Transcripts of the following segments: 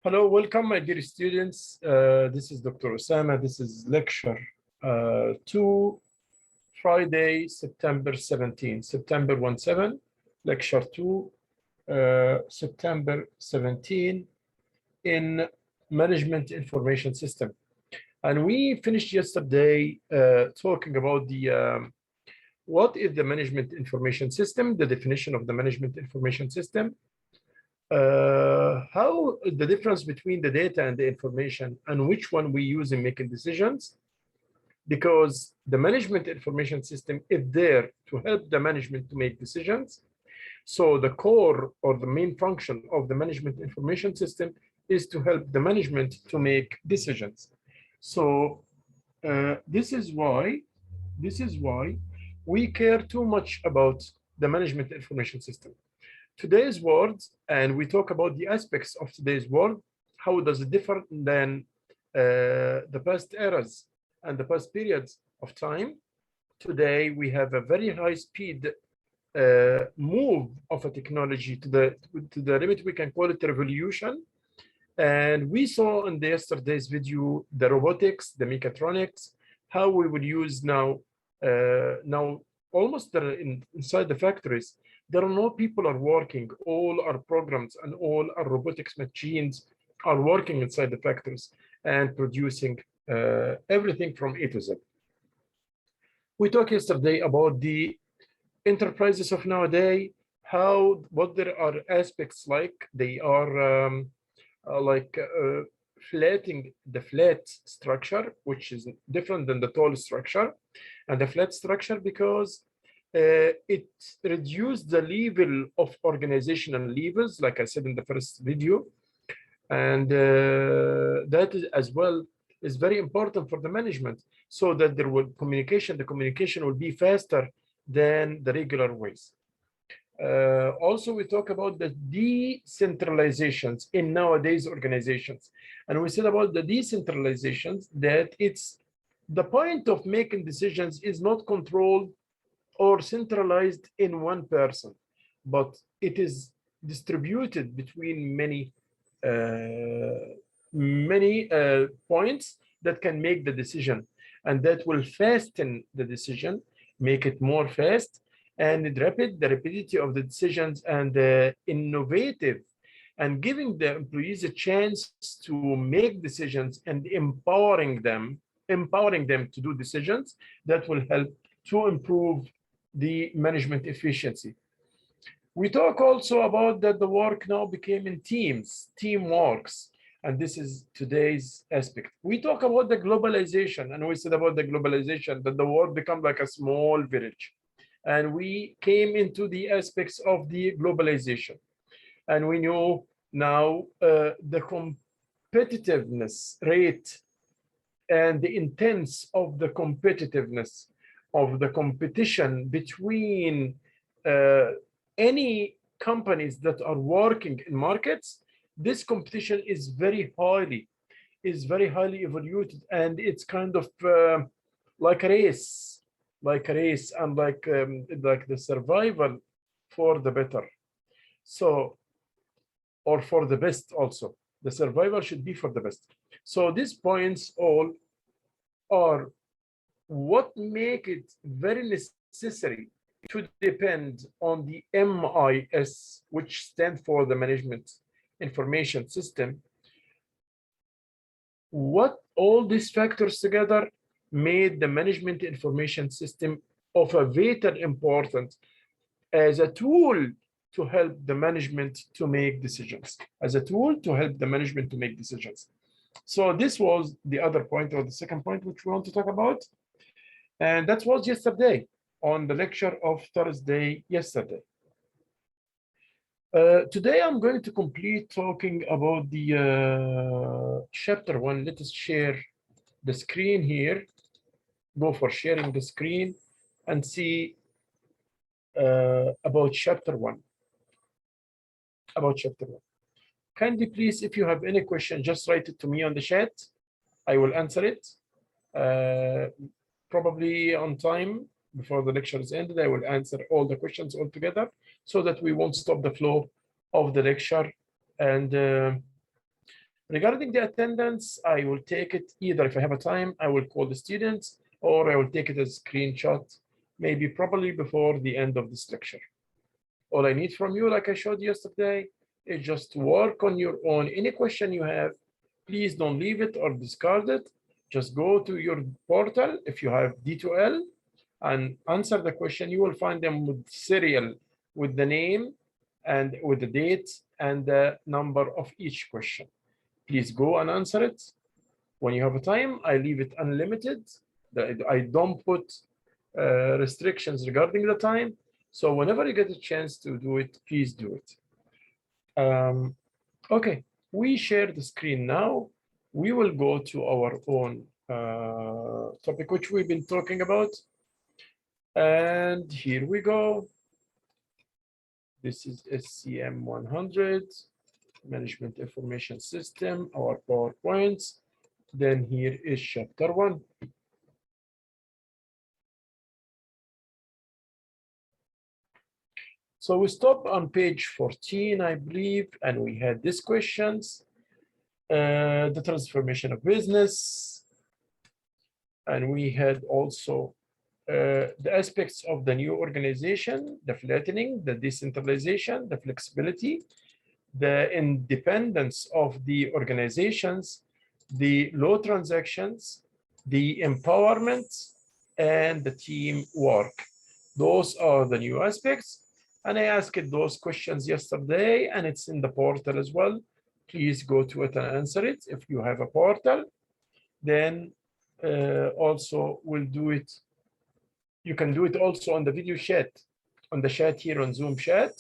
Hello, welcome, my dear students. This is Dr. Osama. This is lecture 2, Friday, September 17, September 17, lecture 2, September 17 in Management Information System. And we finished yesterday talking about what is the Management Information System, the definition of the Management Information System, how the difference between the data and the information and which one we use in making decisions, because the management information system is there to help the management to make decisions. So the core or the main function of the management information system is to help the management to make decisions. So this is why we care too much about the management information system. Today's world, and we talk about the aspects of today's world, how does it differ than the past eras and the past periods of time. Today, we have a very high speed move of a technology to the limit we can call it revolution. And we saw in the yesterday's video, the robotics, the mechatronics, how we will use now almost inside the factories, there are no people are working, all our programs and all our robotics machines are working inside the factories and producing everything from A to Z. We talked yesterday about the enterprises of nowadays, what there are aspects like they are flatting the flat structure, which is different than the tall structure, and the flat structure because it reduced the level of organizational levels, like I said in the first video, and that is as well is very important for the management, so that there will the communication will be faster than the regular ways. Also, we talk about the decentralizations in nowadays organizations. And we said about the decentralizations that it's the point of making decisions is not controlled or centralized in one person, but it is distributed between many points that can make the decision, and that will fasten the decision, make it more fast, and the rapidity of the decisions, and innovative, and giving the employees a chance to make decisions and empowering them to do decisions that will help to improve the management efficiency. We talk also about that the work now became in teamworks, and this is today's aspect. We talk about the globalization, and we said about the globalization that the world become like a small village. And we came into the aspects of the globalization. And we know now the competitiveness rate and the intense of the competitiveness of the competition between any companies that are working in markets. This competition is very highly evaluated, and it's kind of like a race, and like the survival for the better. So, or for the best also. The survival should be for the best. So these points all are what make it very necessary to depend on the MIS, which stands for the Management Information System. What all these factors together made the Management Information System of a vital importance as a tool to help the management to make decisions, So this was the other point, or the second point, which we want to talk about. And that was yesterday on the lecture of Thursday yesterday. Today I'm going to complete talking about the chapter 1. Let us share the screen here. Go for sharing the screen and see about chapter 1. Kindly please, if you have any question, just write it to me on the chat. I will answer it. Probably on time, before the lecture is ended, I will answer all the questions all together so that we won't stop the flow of the lecture. And Regarding the attendance, I will take it either if I have a time, I will call the students, or I will take it as a screenshot, maybe probably before the end of this lecture. All I need from you, like I showed yesterday, is just work on your own. Any question you have, please don't leave it or discard it. Just go to your portal if you have D2L and answer the question. You will find them with serial, with the name and with the date and the number of each question. Please go and answer it. When you have a time, I leave it unlimited. I don't put restrictions regarding the time. So whenever you get a chance to do it, please do it. Okay, we share the screen now. We will go to our own topic, which we've been talking about. And here we go. This is SCM 100, Management Information System, our PowerPoints. Then here is chapter 1. So we stopped on page 14, I believe, and we had these questions. The transformation of business. And we had also the aspects of the new organization, the flattening, the decentralization, the flexibility, the independence of the organizations, the low transactions, the empowerment, and the teamwork. Those are the new aspects. And I asked those questions yesterday, and it's in the portal as well. Please go to it and answer it. If you have a portal, then also we'll do it. You can do it also on the video chat, on the chat here on Zoom chat,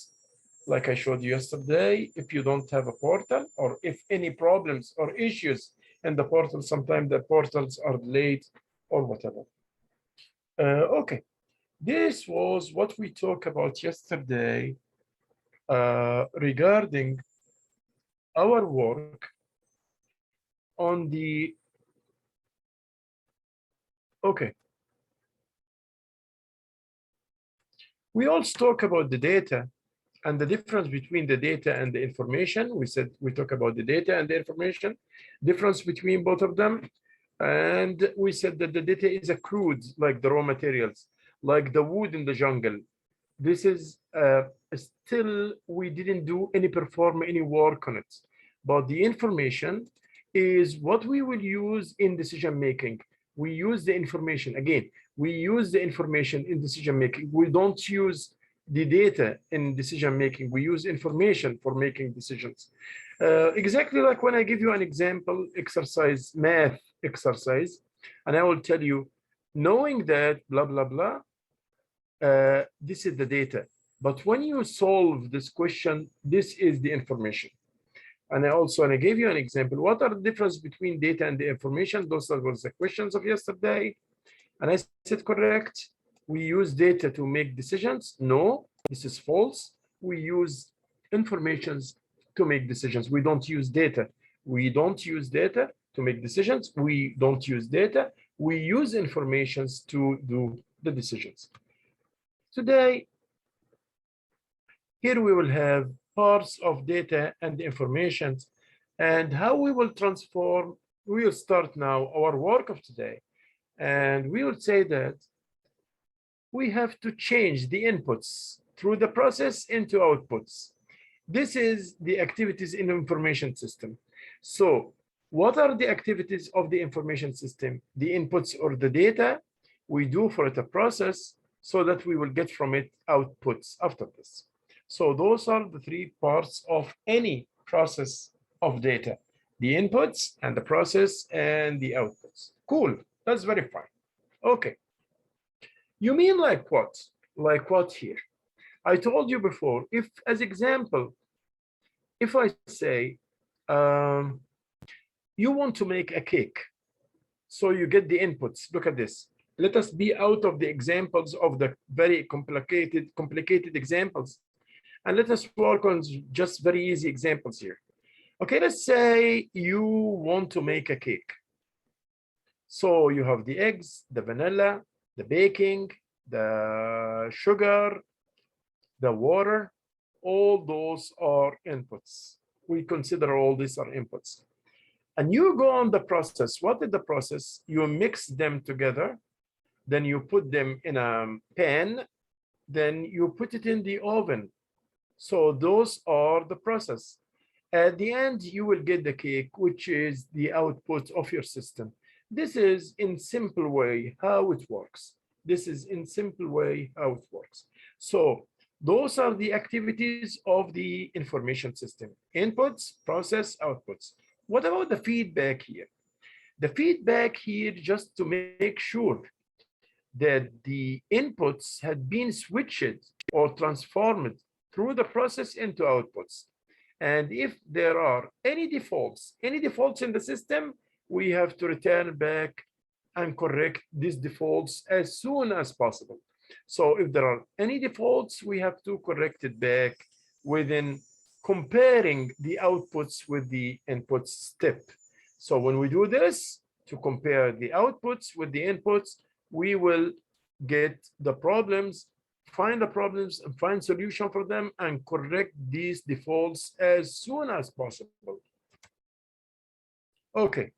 like I showed you yesterday. If you don't have a portal, or if any problems or issues in the portal, sometimes the portals are delayed or whatever. Okay. This was what we talked about yesterday regarding our work on the, okay. We also talk about the data and the difference between the data and the information. We said we talk about the data and the information, difference between both of them. And we said that the data is a crude, like the raw materials, like the wood in the jungle. This is still, we didn't perform any work on it. But the information is what we will use in decision making. We use the information. Again, we use the information in decision making. We don't use the data in decision making. We use information for making decisions. Exactly like when I give you an example exercise, math exercise, and I will tell you, knowing that blah, blah, blah, this is the data. But when you solve this question, this is the information. And I gave you an example. What are the difference between data and the information? Those were the questions of yesterday. And I said, correct. We use data to make decisions. No, this is false. We use informations to make decisions. We don't use data. We don't use data to make decisions. We don't use data. We use informations to do the decisions. Today, here we will have parts of data and information and how we will transform. We will start now our work of today. And we will say that we have to change the inputs through the process into outputs. This is the activities in the information system. So what are the activities of the information system? The inputs or the data we do for it a process so that we will get from it outputs after this. So those are the three parts of any process of data: the inputs and the process and the outputs. Cool, that's very fine. Okay. You mean like what? Like what here? I told you before, if as example, if I say, you want to make a cake, so you get the inputs. Look at this. Let us be out of the examples of the very complicated examples. And let us work on just very easy examples here. Okay, let's say you want to make a cake. So you have the eggs, the vanilla, the baking, the sugar, the water. All those are inputs. We consider all these are inputs. And you go on the process. What is the process? You mix them together, then you put them in a pan, then you put it in the oven. So those are the process. At the end, you will get the cake, which is the output of your system. This is in simple way how it works. This is in simple way how it works. So those are the activities of the information system: inputs, process, outputs. What about the feedback here? The feedback here, just to make sure that the inputs had been switched or transformed through the process into outputs. And if there are any defaults in the system, we have to return back and correct these defaults as soon as possible. So if there are any defaults, we have to correct it back within comparing the outputs with the inputs step. So when we do this, to compare the outputs with the inputs, we will get the problems, find the problems and find solution for them and correct these defaults as soon as possible. Okay.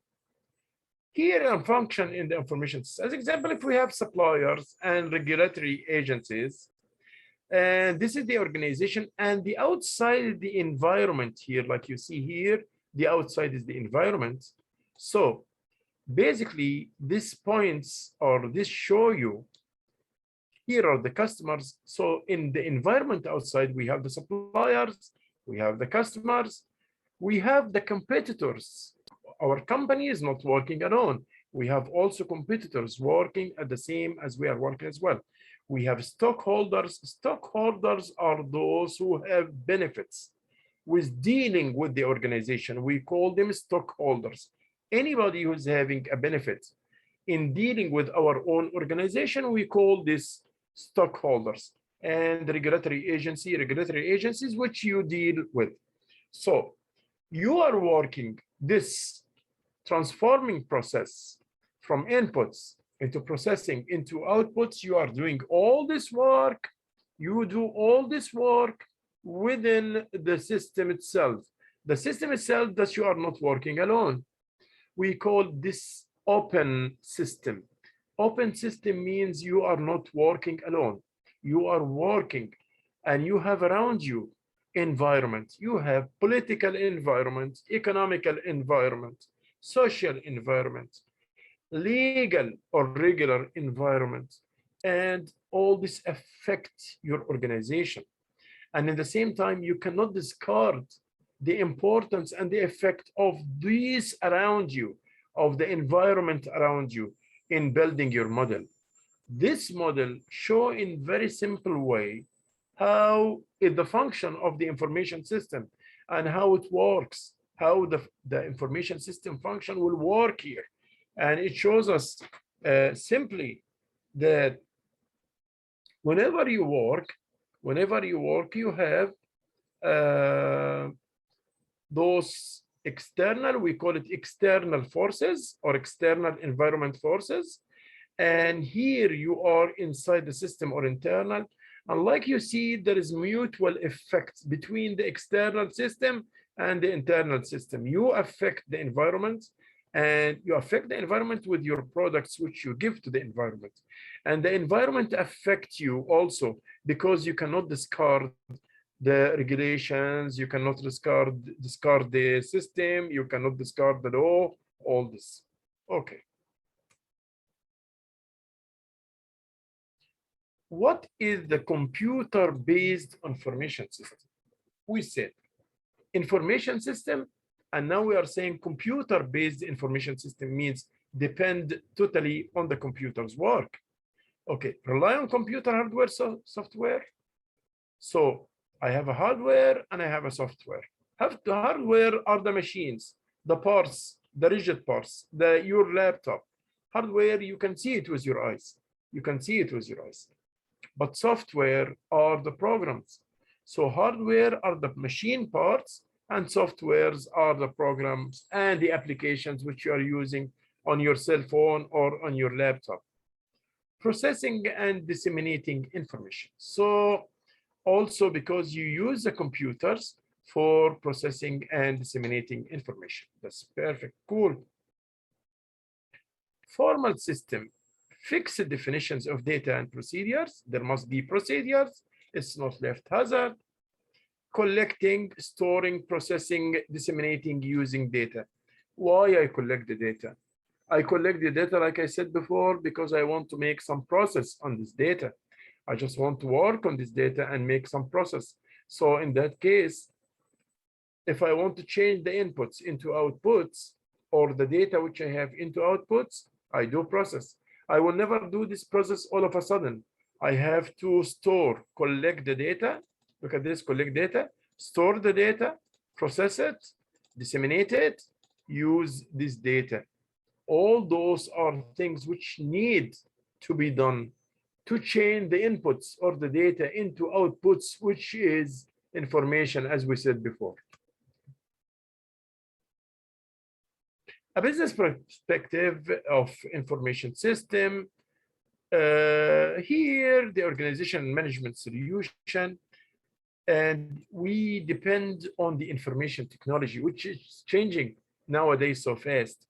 Here a function in the information system. As example, if we have suppliers and regulatory agencies, and this is the organization, and the outside the environment here, like you see here, the outside is the environment. So basically, this points or this show you here are the customers. So in the environment outside, we have the suppliers, we have the customers, we have the competitors. Our company is not working alone. We have also competitors working at the same as we are working as well. We have stockholders. Stockholders are those who have benefits with dealing with the organization. We call them stockholders. Anybody who's having a benefit in dealing with our own organization, we call this stockholders. And regulatory agencies which you deal with. So you are working this transforming process from inputs into processing into outputs. You are doing all this work. You do all this work within the system itself. The system itself that you are not working alone. We call this open system. Open system means you are not working alone. You are working and you have around you environment. You have political environment, economical environment, social environment, legal or regular environment, and all this affect your organization. And at the same time, you cannot discard the importance and the effect of these around you, of the environment around you in building your model. This model show in very simple way how is the function of the information system and how it works, how the information system function will work here. And it shows us simply that whenever you work, you have those external, we call it external forces or external environment forces. And here you are inside the system or internal. And like you see, there is mutual effect between the external system and the internal system. You affect the environment and you affect the environment with your products, which you give to the environment. And the environment affects you also because you cannot discard the regulations, you cannot discard the system, you cannot discard the law, all this. Okay. What is the computer-based information system? We said information system, and now we are saying computer-based information system means depend totally on the computer's work. Okay, rely on computer hardware, software. So I have a hardware and I have a software. The hardware are the machines, the parts, the rigid parts, your laptop. Hardware, you can see it with your eyes. You can see it with your eyes. But software are the programs. So hardware are the machine parts and softwares are the programs and the applications which you are using on your cell phone or on your laptop. Processing and disseminating information. So also because you use the computers, for processing and disseminating information. That's perfect, cool. Formal system, fixed definitions of data and procedures. There must be procedures. It's not left hazard. Collecting, storing, processing, disseminating, using data. Why I collect the data? I collect the data, like I said before, because I want to make some process on this data. I just want to work on this data and make some process. So in that case, if I want to change the inputs into outputs, or the data which I have into outputs, I do process. I will never do this process all of a sudden. I have to store, collect the data. Look at this, collect data, store the data, process it, disseminate it, use this data. All those are things which need to be done to change the inputs or the data into outputs, which is information, as we said before. A business perspective of information system. Here, the organization management solution, and we depend on the information technology, which is changing nowadays so fast,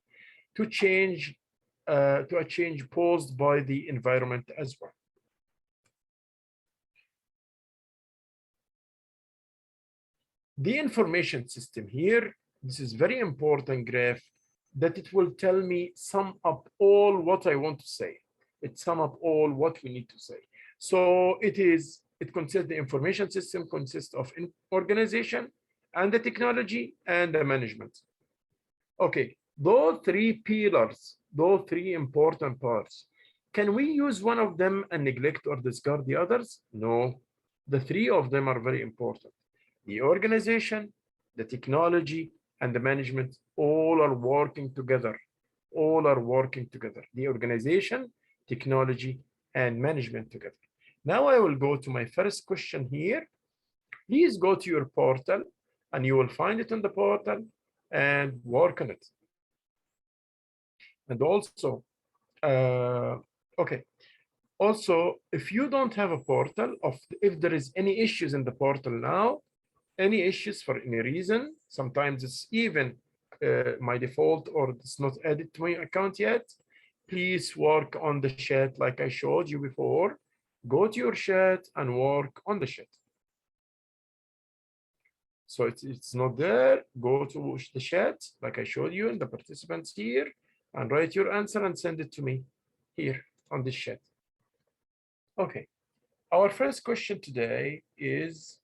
to a change posed by the environment as well. The information system here, this is very important graph, that it will tell me sum up all what I want to say. It sum up all what we need to say. So it consists, the information system consists of an organization and the technology and the management. Okay, those three pillars, those three important parts, can we use one of them and neglect or discard the others? No, the three of them are very important. The organization, the technology, and the management all are working together. All are working together. The organization, technology, and management together. Now I will go to my first question here. Please go to your portal and you will find it on the portal and work on it. And also, okay. Also, if you don't have a portal, if there is any issues in the portal now, any issues for any reason, sometimes it's even my default or it's not added to my account yet, please work on the chat like I showed you before. Go to your chat and work on the chat. So it's not there, go to the chat like I showed you and the participants here and write your answer and send it to me here on this chat. Okay, our first question today is,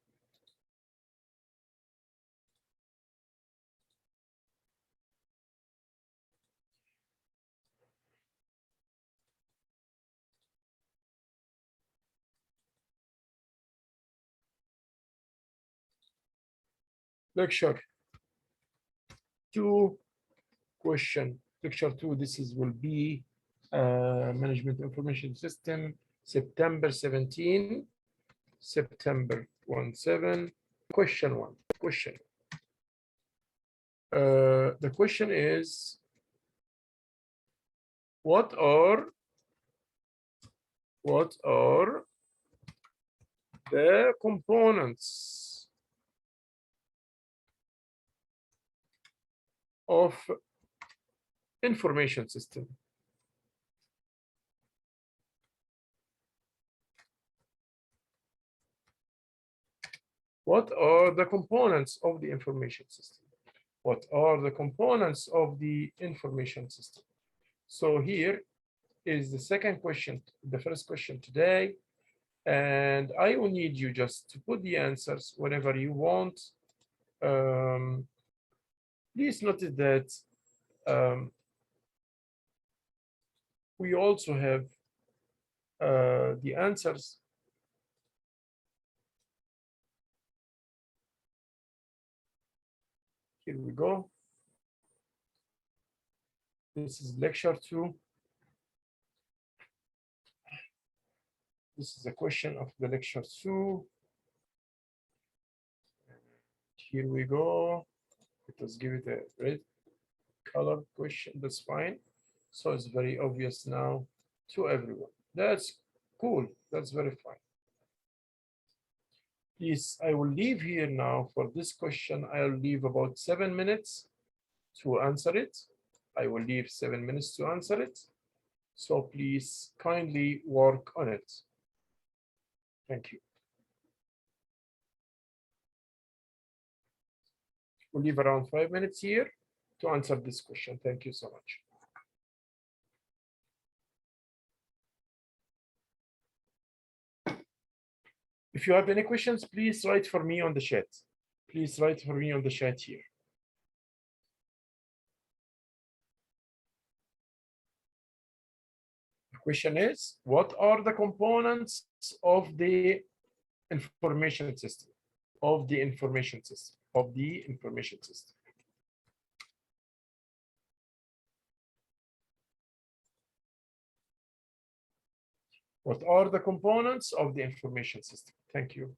lecture 2 question. Lecture 2, will be management information system, September 17, September 17. Question 1. Question. The question is, what are the components of information system? What are the components of the information system? What are the components of the information system? So here is the second question, the first question today. And I will need you just to put the answers whenever you want. Please notice that we also have the answers. Here we go. This is lecture 2. This is a question of the lecture 2. Here we go. Let us give it a red color question. That's fine. So it's very obvious now to everyone. That's cool. That's very fine. Please, I will leave here now for this question. I'll leave about 7 minutes to answer it. I will leave 7 minutes to answer it. So please kindly work on it. Thank you. We'll leave around 5 minutes here to answer this question. Thank you so much. If you have any questions, please write for me on the chat. Please write for me on the chat here. The question is, what are the components of the information system? Of the information system. Of the information system. What are the components of the information system? Thank you.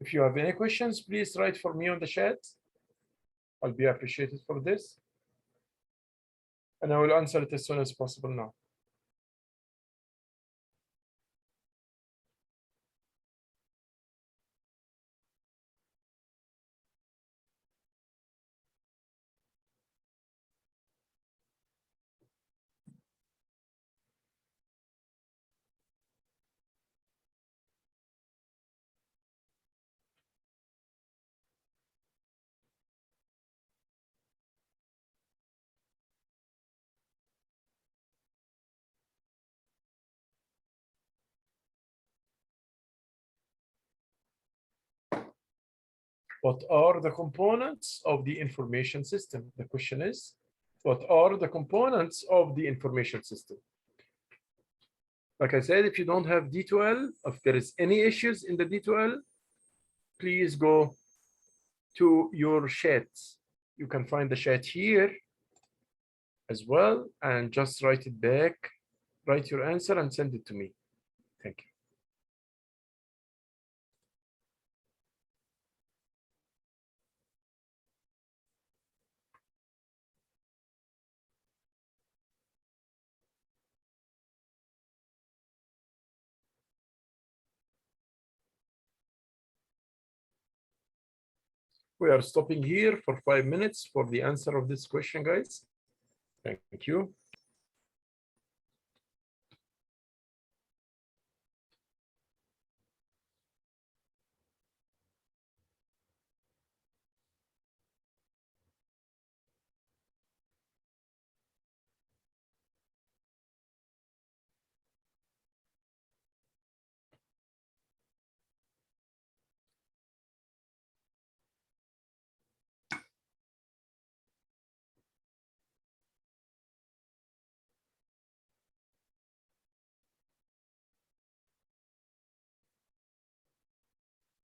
If you have any questions, please write for me on the chat. I'll be appreciated for this. And I will answer it as soon as possible now. What are the components of the information system? The question is, what are the components of the information system? Like I said, if you don't have D2L, if there is any issues in the D2L, please go to your chats. You can find the chat here as well, and just write it back, write your answer and send it to me. Thank you. We are stopping here for 5 minutes for the answer of this question, guys. Thank you.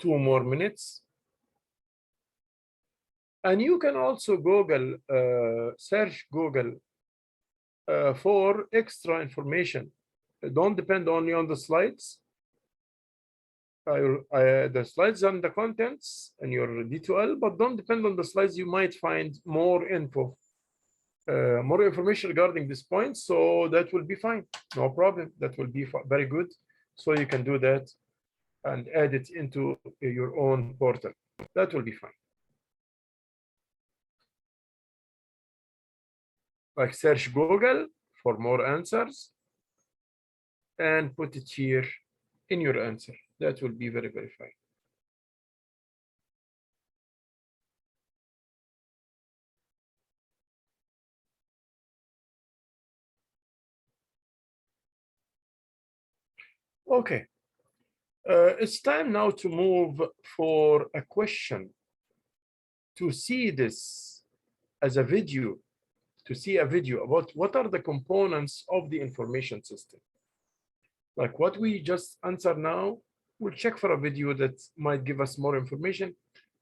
Two more minutes. And you can also Google, search Google for extra information. Don't depend only on the slides. The slides and the contents and your D2L, but don't depend on the slides. You might find more info, more information regarding this point. So that will be fine. No problem. That will be very good. So you can do that and add it into your own portal. That will be fine. Like search Google for more answers and put it here in your answer. That will be very, very fine. Okay. It's time now to move for a question. To see this as a video, to see a video about what are the components of the information system. Like what we just answered now, we'll check for a video that might give us more information.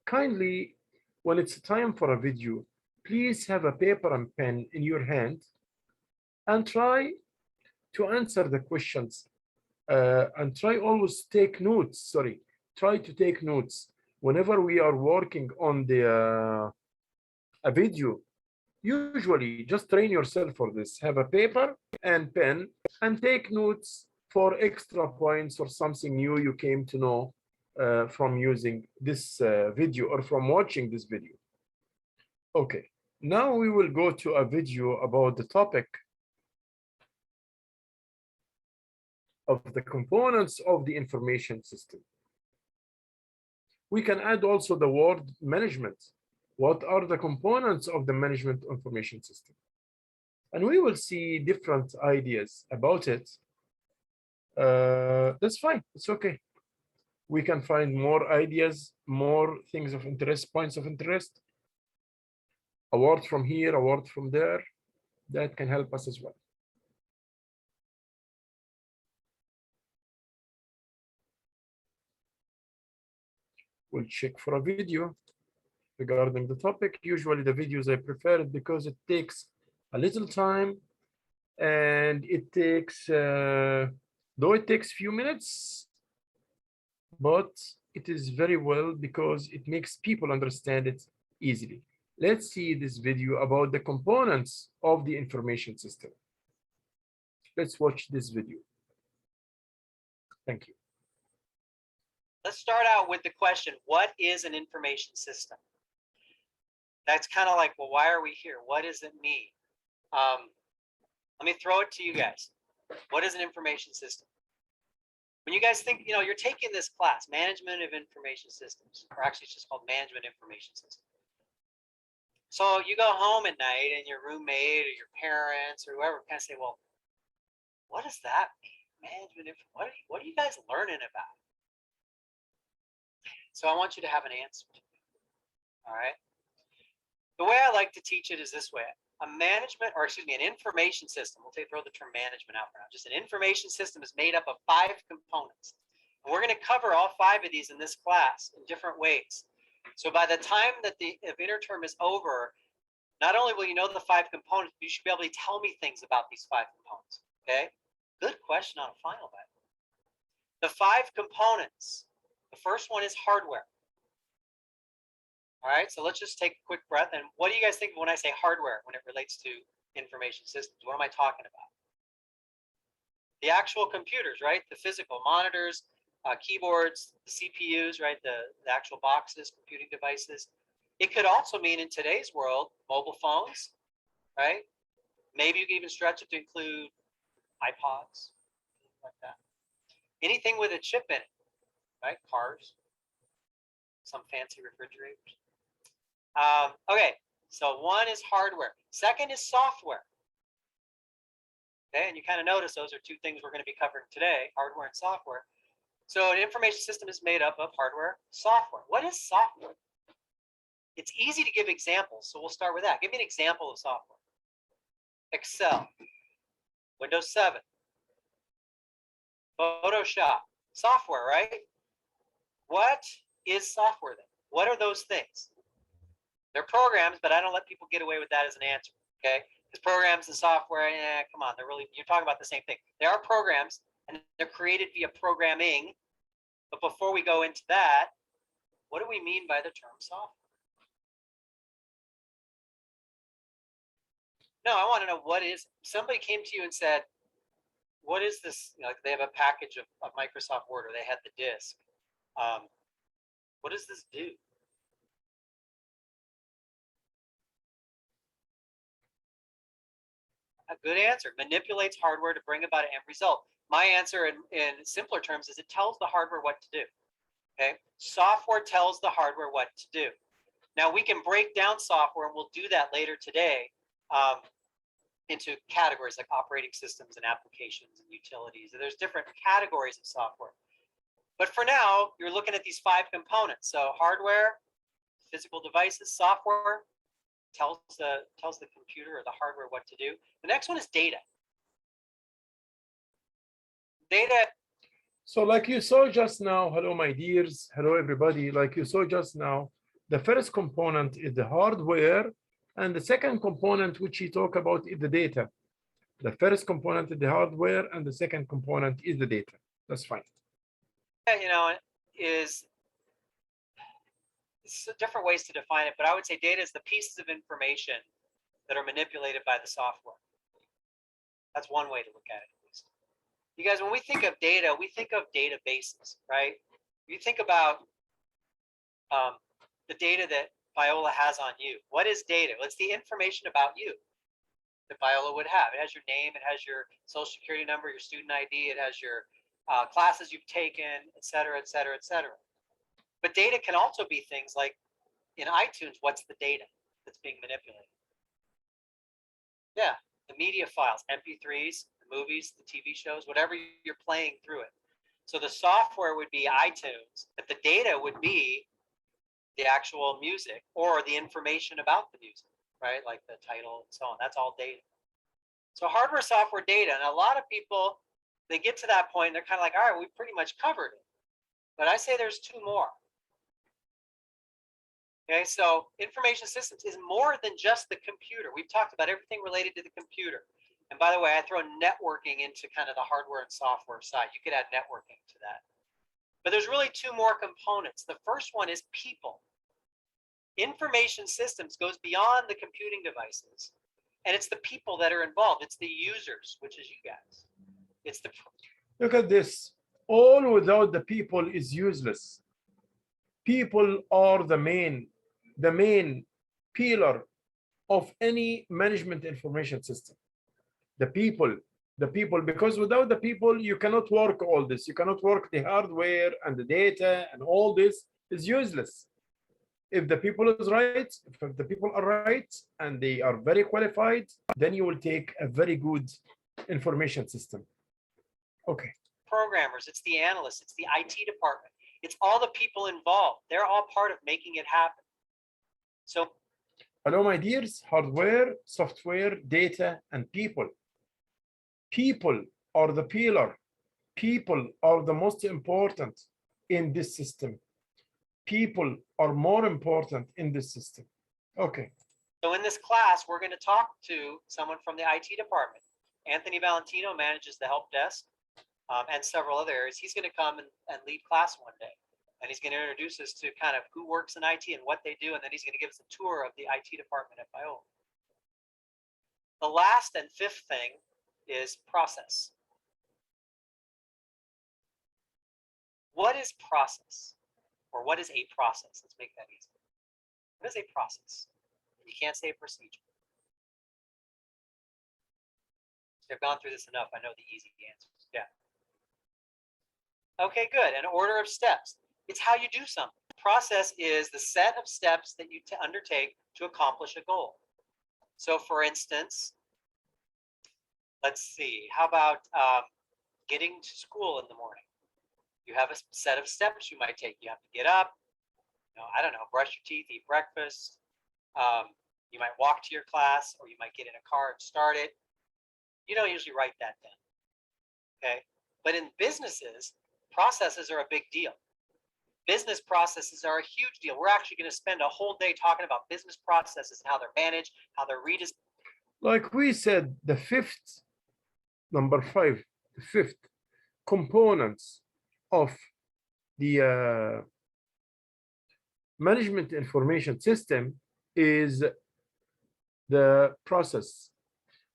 Kindly, when it's time for a video, please have a paper and pen in your hand and try to answer the questions and try always take notes. Sorry, try to take notes whenever we are working on the a video. Usually, just train yourself for this. Have a paper and pen and take notes for extra points or something new you came to know from using this video or from watching this video. Okay, now we will go to a video about the topic of the components of the information system. We can add also the word management. What are the components of the management information system? And we will see different ideas about it. That's fine, it's okay. We can find more ideas, more things of interest, points of interest. A word from here, a word from there, that can help us as well. We'll check for a video regarding the topic. Usually the videos I prefer it because it takes a little time and it takes, though it takes few minutes, but it is very well because it makes people understand it easily. Let's see this video about the components of the information system. Let's watch this video. Thank you. Let's start out with the question, what is an information system? That's kind of like, well, why are we here? What does it mean? Let me throw it to you guys. What is an information system? When you guys think, you're taking this class, Management of Information Systems, or actually it's just called Management Information System. So you go home at night and your roommate or your parents or whoever kind of say, well, what does that mean? Management, what are you guys learning about? So I want you to have an answer. All right. The way I like to teach it is this way. An information system, throw the term management out for now. Just an information system is made up of 5 components. And we're going to cover all 5 of these in this class in different ways. So by the time that the interterm is over, not only will you know the 5 components, but you should be able to tell me things about these 5 components. Okay? Good question on a final, by the way. The 5 components. The first one is hardware. All right, so let's just take a quick breath. And what do you guys think of when I say hardware when it relates to information systems? What am I talking about? The actual computers, right? The physical monitors, keyboards, the CPUs, right? The actual boxes, computing devices. It could also mean in today's world, mobile phones, right? Maybe you can even stretch it to include iPods, things like that. Anything with a chip in it, right? Cars, some fancy refrigerators. Okay, so one is hardware. Second is software. Okay, and you kind of notice those are 2 things we're going to be covering today, hardware and software. So an information system is made up of hardware, software. What is software? It's easy to give examples, so we'll start with that. Give me an example of software. Excel, Windows 7, Photoshop, software, right? What is software then? What are those things? They're programs, but I don't let people get away with that as an answer, okay? Because programs and software, come on, you're talking about the same thing. They are programs, and they're created via programming. But before we go into that, what do we mean by the term software? No, I want to know what is. Somebody came to you and said, what is this? They have a package of Microsoft Word, or they had the disk. What does this do? A good answer. Manipulates hardware to bring about an end result. My answer in simpler terms is it tells the hardware what to do. Okay? Software tells the hardware what to do. Now we can break down software, and we'll do that later today, into categories like operating systems and applications and utilities. There's different categories of software. But for now, you're looking at these 5 components. So hardware, physical devices, software, tells the computer or the hardware what to do. The next one is data. Data. So like you saw just now, hello my dears, hello everybody, like you saw just now, the first component is the hardware, and the second component which you talk about is the data. The first component is the hardware, and the second component is the data. That's fine. Yeah, is different ways to define it, but I would say data is the pieces of information that are manipulated by the software. That's one way to look at it, at least. You guys, when we think of data, we think of databases, right? You think about the data that Viola has on you. What is data? Well, it's the information about you that Viola would have. It has your name, it has your social security number, your student ID, it has your classes you've taken, et cetera, et cetera, et cetera. But data can also be things like in iTunes, what's the data that's being manipulated? Yeah, the media files, MP3s, the movies, the TV shows, whatever you're playing through it. So the software would be iTunes, but the data would be the actual music or the information about the music, right? Like the title and so on. That's all data. So hardware, software, data. And a lot of people, they get to that point and they're kind of like, all right, we pretty much covered it. But I say there's two more. Okay, so information systems is more than just the computer. We've talked about everything related to the computer. And by the way, I throw networking into kind of the hardware and software side. You could add networking to that. But there's really two more components. The first one is people. Information systems goes beyond the computing devices. And it's the people that are involved. It's the users, which is you guys. It's the... Look at this. All without the people is useless. People are the main pillar of any management information system. The people, because without the people, you cannot work all this. You cannot work the hardware and the data, and all this is useless. If the people is right, if the people are right, and they are very qualified, then you will take a very good information system. Okay. Programmers, it's the analysts, it's the IT department. It's all the people involved. They're all part of making it happen. So, hello, my dears, hardware, software, data, and people. People are the pillar. People are the most important in this system. People are more important in this system. Okay. So in this class, we're going to talk to someone from the IT department. Anthony Valentino manages the help desk and several other areas. He's going to come and lead class one day. And he's going to introduce us to kind of who works in IT and what they do. And then he's going to give us a tour of the IT department at Viola. The last and fifth thing is process. What is process? Or what is a process? Let's make that easy. What is a process? You can't say a procedure. I've gone through this enough. I know the easy answers. Yeah. Okay, good. An order of steps. It's how you do something. Process is the set of steps that you undertake to accomplish a goal. So for instance, let's see, how about getting to school in the morning? You have a set of steps you might take. You have to get up, I don't know, brush your teeth, eat breakfast. You might walk to your class, or you might get in a car and start it. You don't usually write that down, okay? But in businesses, processes are a big deal. Business processes are a huge deal. We're actually going to spend a whole day talking about business processes and how they're managed, how they're redesigned. Like we said, the fifth, number 5, the fifth components of the management information system is the process.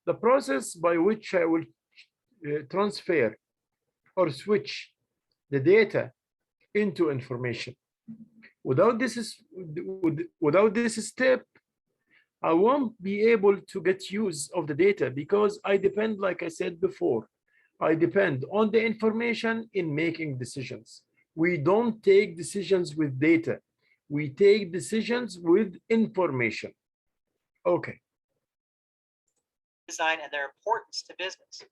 The process by which I will transfer or switch the data into information. Without this step, I won't be able to get use of the data because I depend, like I said before, I depend on the information in making decisions. We don't take decisions with data. We take decisions with information. Okay. Design and their importance to business.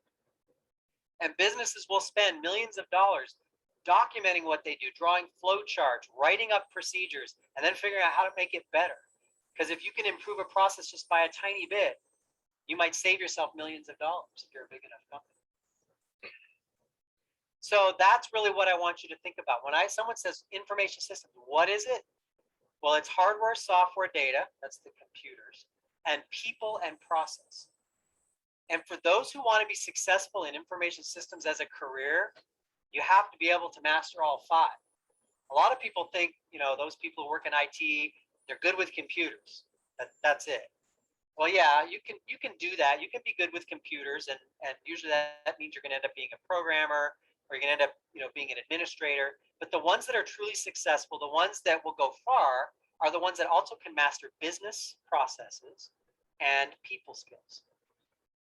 And businesses will spend millions of dollars documenting what they do, drawing flow charts, writing up procedures, and then figuring out how to make it better. Because if you can improve a process just by a tiny bit, you might save yourself millions of dollars if you're a big enough company. So that's really what I want you to think about. When someone says information systems, what is it? Well, it's hardware, software, data, that's the computers, and people and process. And for those who want to be successful in information systems as a career, you have to be able to master all five. A lot of people think, those people who work in IT, they're good with computers. That's it. Well, yeah, you can do that. You can be good with computers, and usually that means you're going to end up being a programmer, or you're going to end up, being an administrator. But the ones that are truly successful, the ones that will go far, are the ones that also can master business processes and people skills.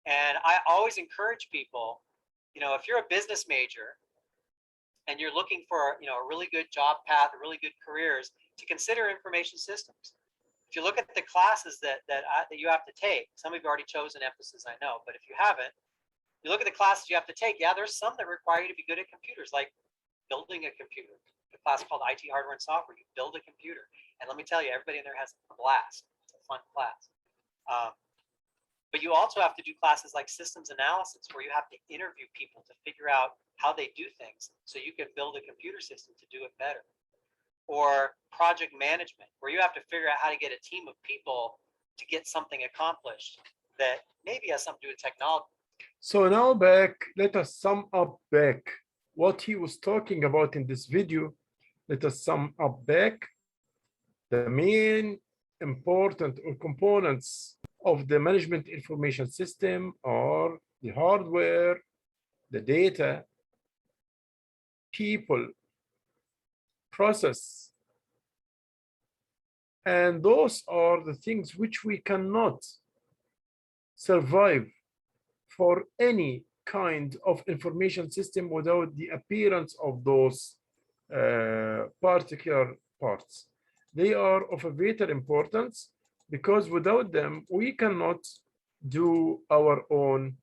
And I always encourage people, if you're a business major and you're looking for, a really good job path, a really good careers, to consider information systems. If you look at the classes that you have to take, some of you already chose an emphasis, I know, but if you haven't, you look at the classes you have to take. Yeah, there's some that require you to be good at computers, like building a computer. The class called IT Hardware and Software. You build a computer, and let me tell you, everybody in there has a blast. It's a fun class. But you also have to do classes like systems analysis, where you have to interview people to figure out how they do things, so you can build a computer system to do it better. Or project management, where you have to figure out how to get a team of people to get something accomplished that maybe has something to do with technology. So now let us sum up back what he was talking about in this video. Let us sum up back the main important or components of the management information system are the hardware, the data, people, process. And those are the things which we cannot survive for any kind of information system without the appearance of those particular parts. They are of a vital importance, because without them, we cannot do our own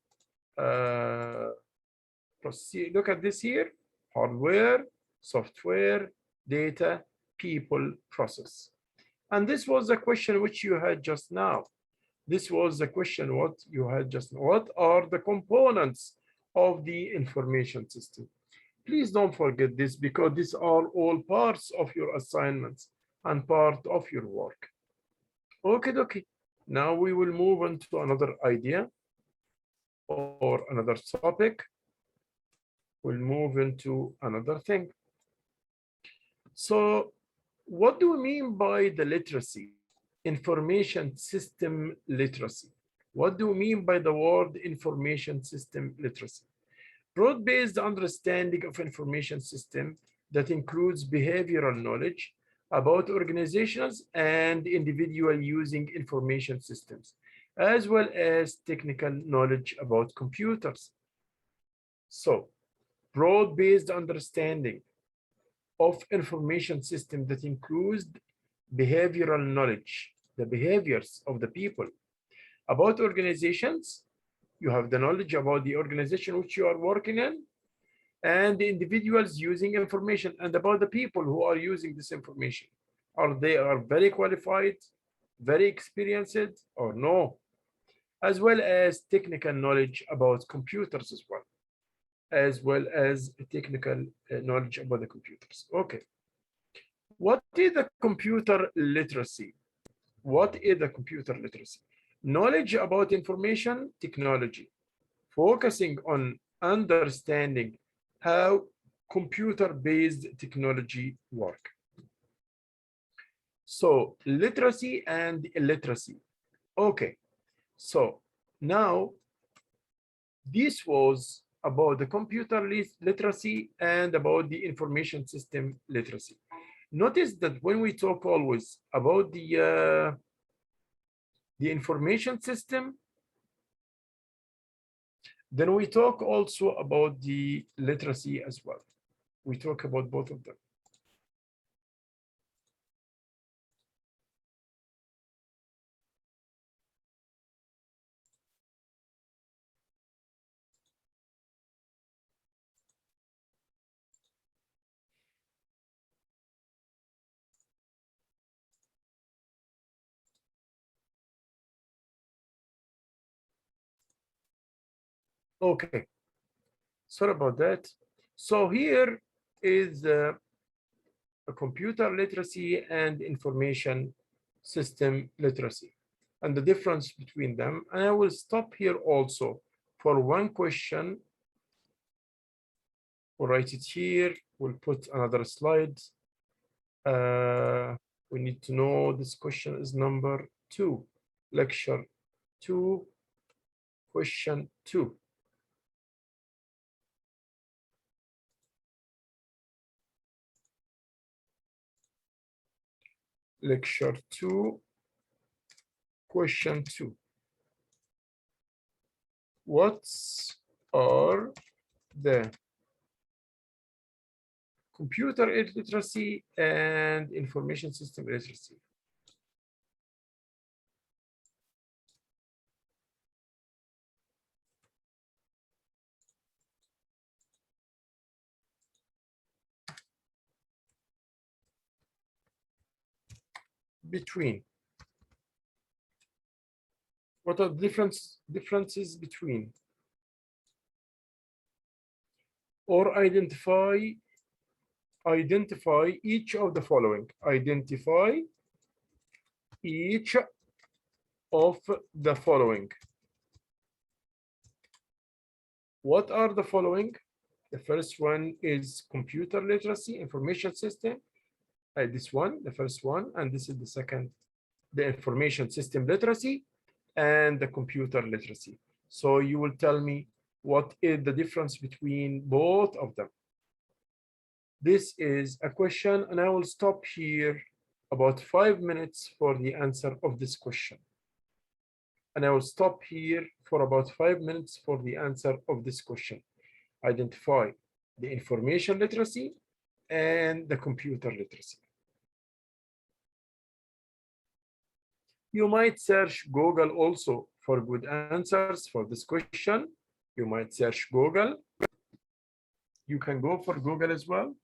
proceed. Look at this here: hardware, software, data, people, process. And this was the question which you had just now. This was the question what you had just now. What are the components of the information system? Please don't forget this, because these are all parts of your assignments and part of your work. Okay. Now we will move on to another idea or another topic. We'll move into another thing. So what do we mean by the literacy? Information system literacy. What do we mean by the word information system literacy? Broad-based understanding of information system that includes behavioral knowledge about organizations and individual using information systems, as well as technical knowledge about computers. So, broad-based understanding of information system that includes behavioral knowledge, the behaviors of the people. About organizations, you have the knowledge about the organization which you are working in, and the individuals using information, and about the people who are using this information. They are very qualified, very experienced, or no? As well as technical knowledge about computers as well as technical knowledge about the computers. Okay. What is the computer literacy? What is the computer literacy? Knowledge about information technology, focusing on understanding how computer-based technology work. So literacy and illiteracy. Okay, so now this was about the computer literacy and about the information system literacy. Notice that when we talk always about the information system, then we talk also about the literacy as well. We talk about both of them. Okay, sorry about that. So here is a computer literacy and information system literacy. and the difference between them. And I will stop here also for one question. We'll write it here. We'll put another slide. We need to know this question is number 2, lecture 2, question 2. Lecture 2, question 2. What are the computer literacy and information system literacy? Between. What are the differences between? Or identify each of the following. Identify each of the following. What are the following? The first one is computer literacy, information system. This one, the first one, and this is the second, the information system literacy and the computer literacy. So you will tell me what is the difference between both of them. This is a question, and I will stop here about 5 minutes for the answer of this question. And I will stop here for about 5 minutes for the answer of this question. Identify the information literacy and the computer literacy. You might search Google also for good answers for this question. You might search Google. You can go for Google as well.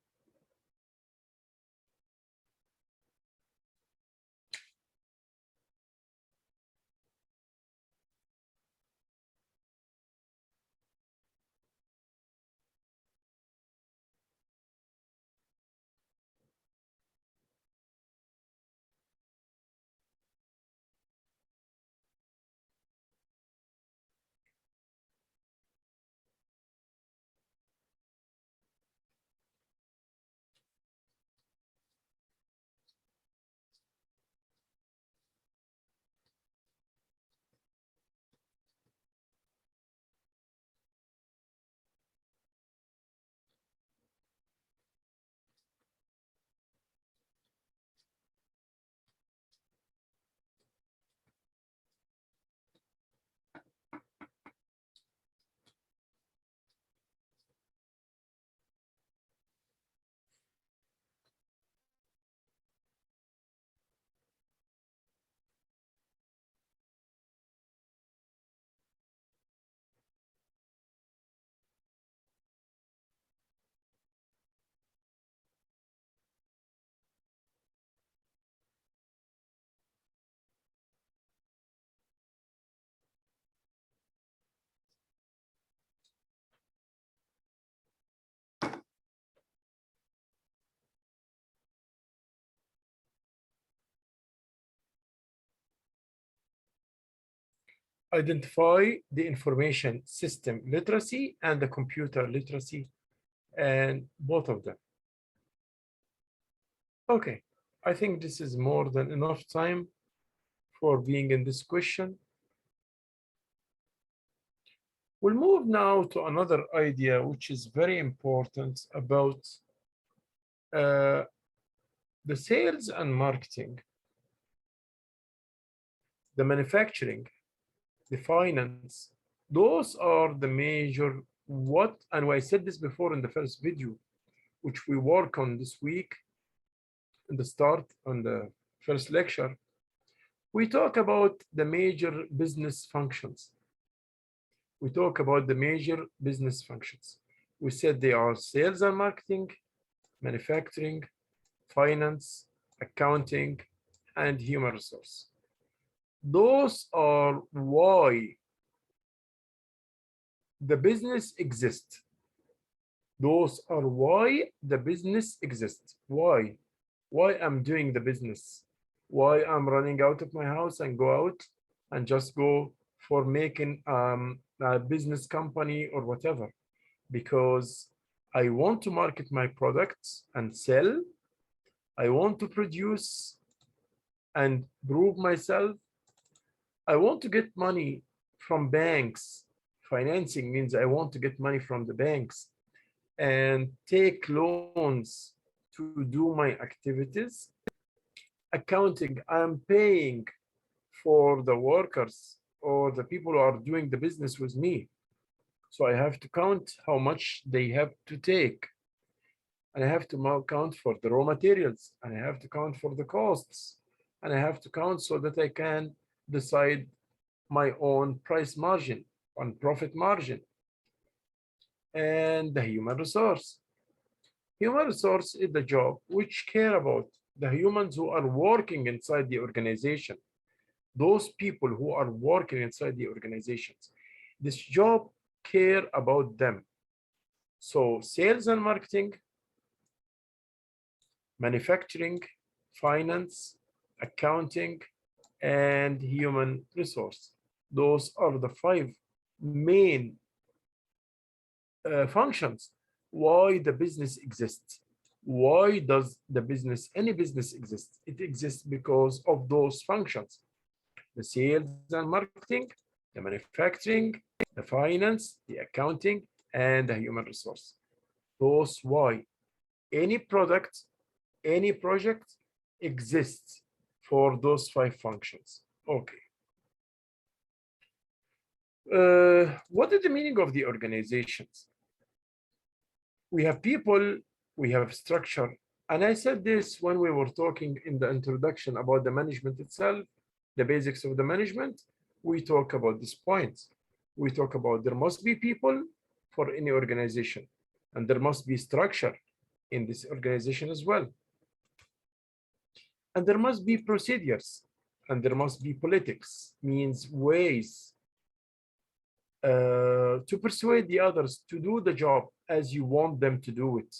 Identify the information system literacy and the computer literacy, and both of them. Okay, I think this is more than enough time for being in this question. We'll move now to another idea which is very important about the sales and marketing, the manufacturing, the finance. Those are the major and I said this before in the first video, which we work on this week in the start on the first lecture. We talk about the major business functions. We talk about the major business functions. We said they are sales and marketing, manufacturing, finance, accounting, and human resource. Those are why the business exists. Those are why the business exists. Why? Why I'm doing the business? Why I'm running out of my house and go out and just go for making a business company or whatever, because I want to market my products and sell. I want to produce and prove myself. I want to get money from banks. Financing means I want to get money from the banks and take loans to do my activities. Accounting, I'm paying for the workers or the people who are doing the business with me. So I have to count how much they have to take. And I have to count for the raw materials. And I have to count for the costs. And I have to count so that I can decide my own price margin on profit margin. And the human resource. Human resource is the job which care about the humans who are working inside the organization, those people who are working inside the organizations. This job care about them. So sales and marketing, manufacturing, finance, accounting, and human resource. Those are the five main functions. Why the business exists? Why does any business exist? It exists because of those functions: the sales and marketing, the manufacturing, the finance, the accounting, and the human resource. Those why any product, any project exists for those five functions. Okay. What is the meaning of the organizations? We have people, we have structure. And I said this when we were talking in the introduction about the management itself, the basics of the management. We talk about these points. We talk about there must be people for any organization, and there must be structure in this organization as well. And there must be procedures, and there must be politics, means ways to persuade the others to do the job as you want them to do it.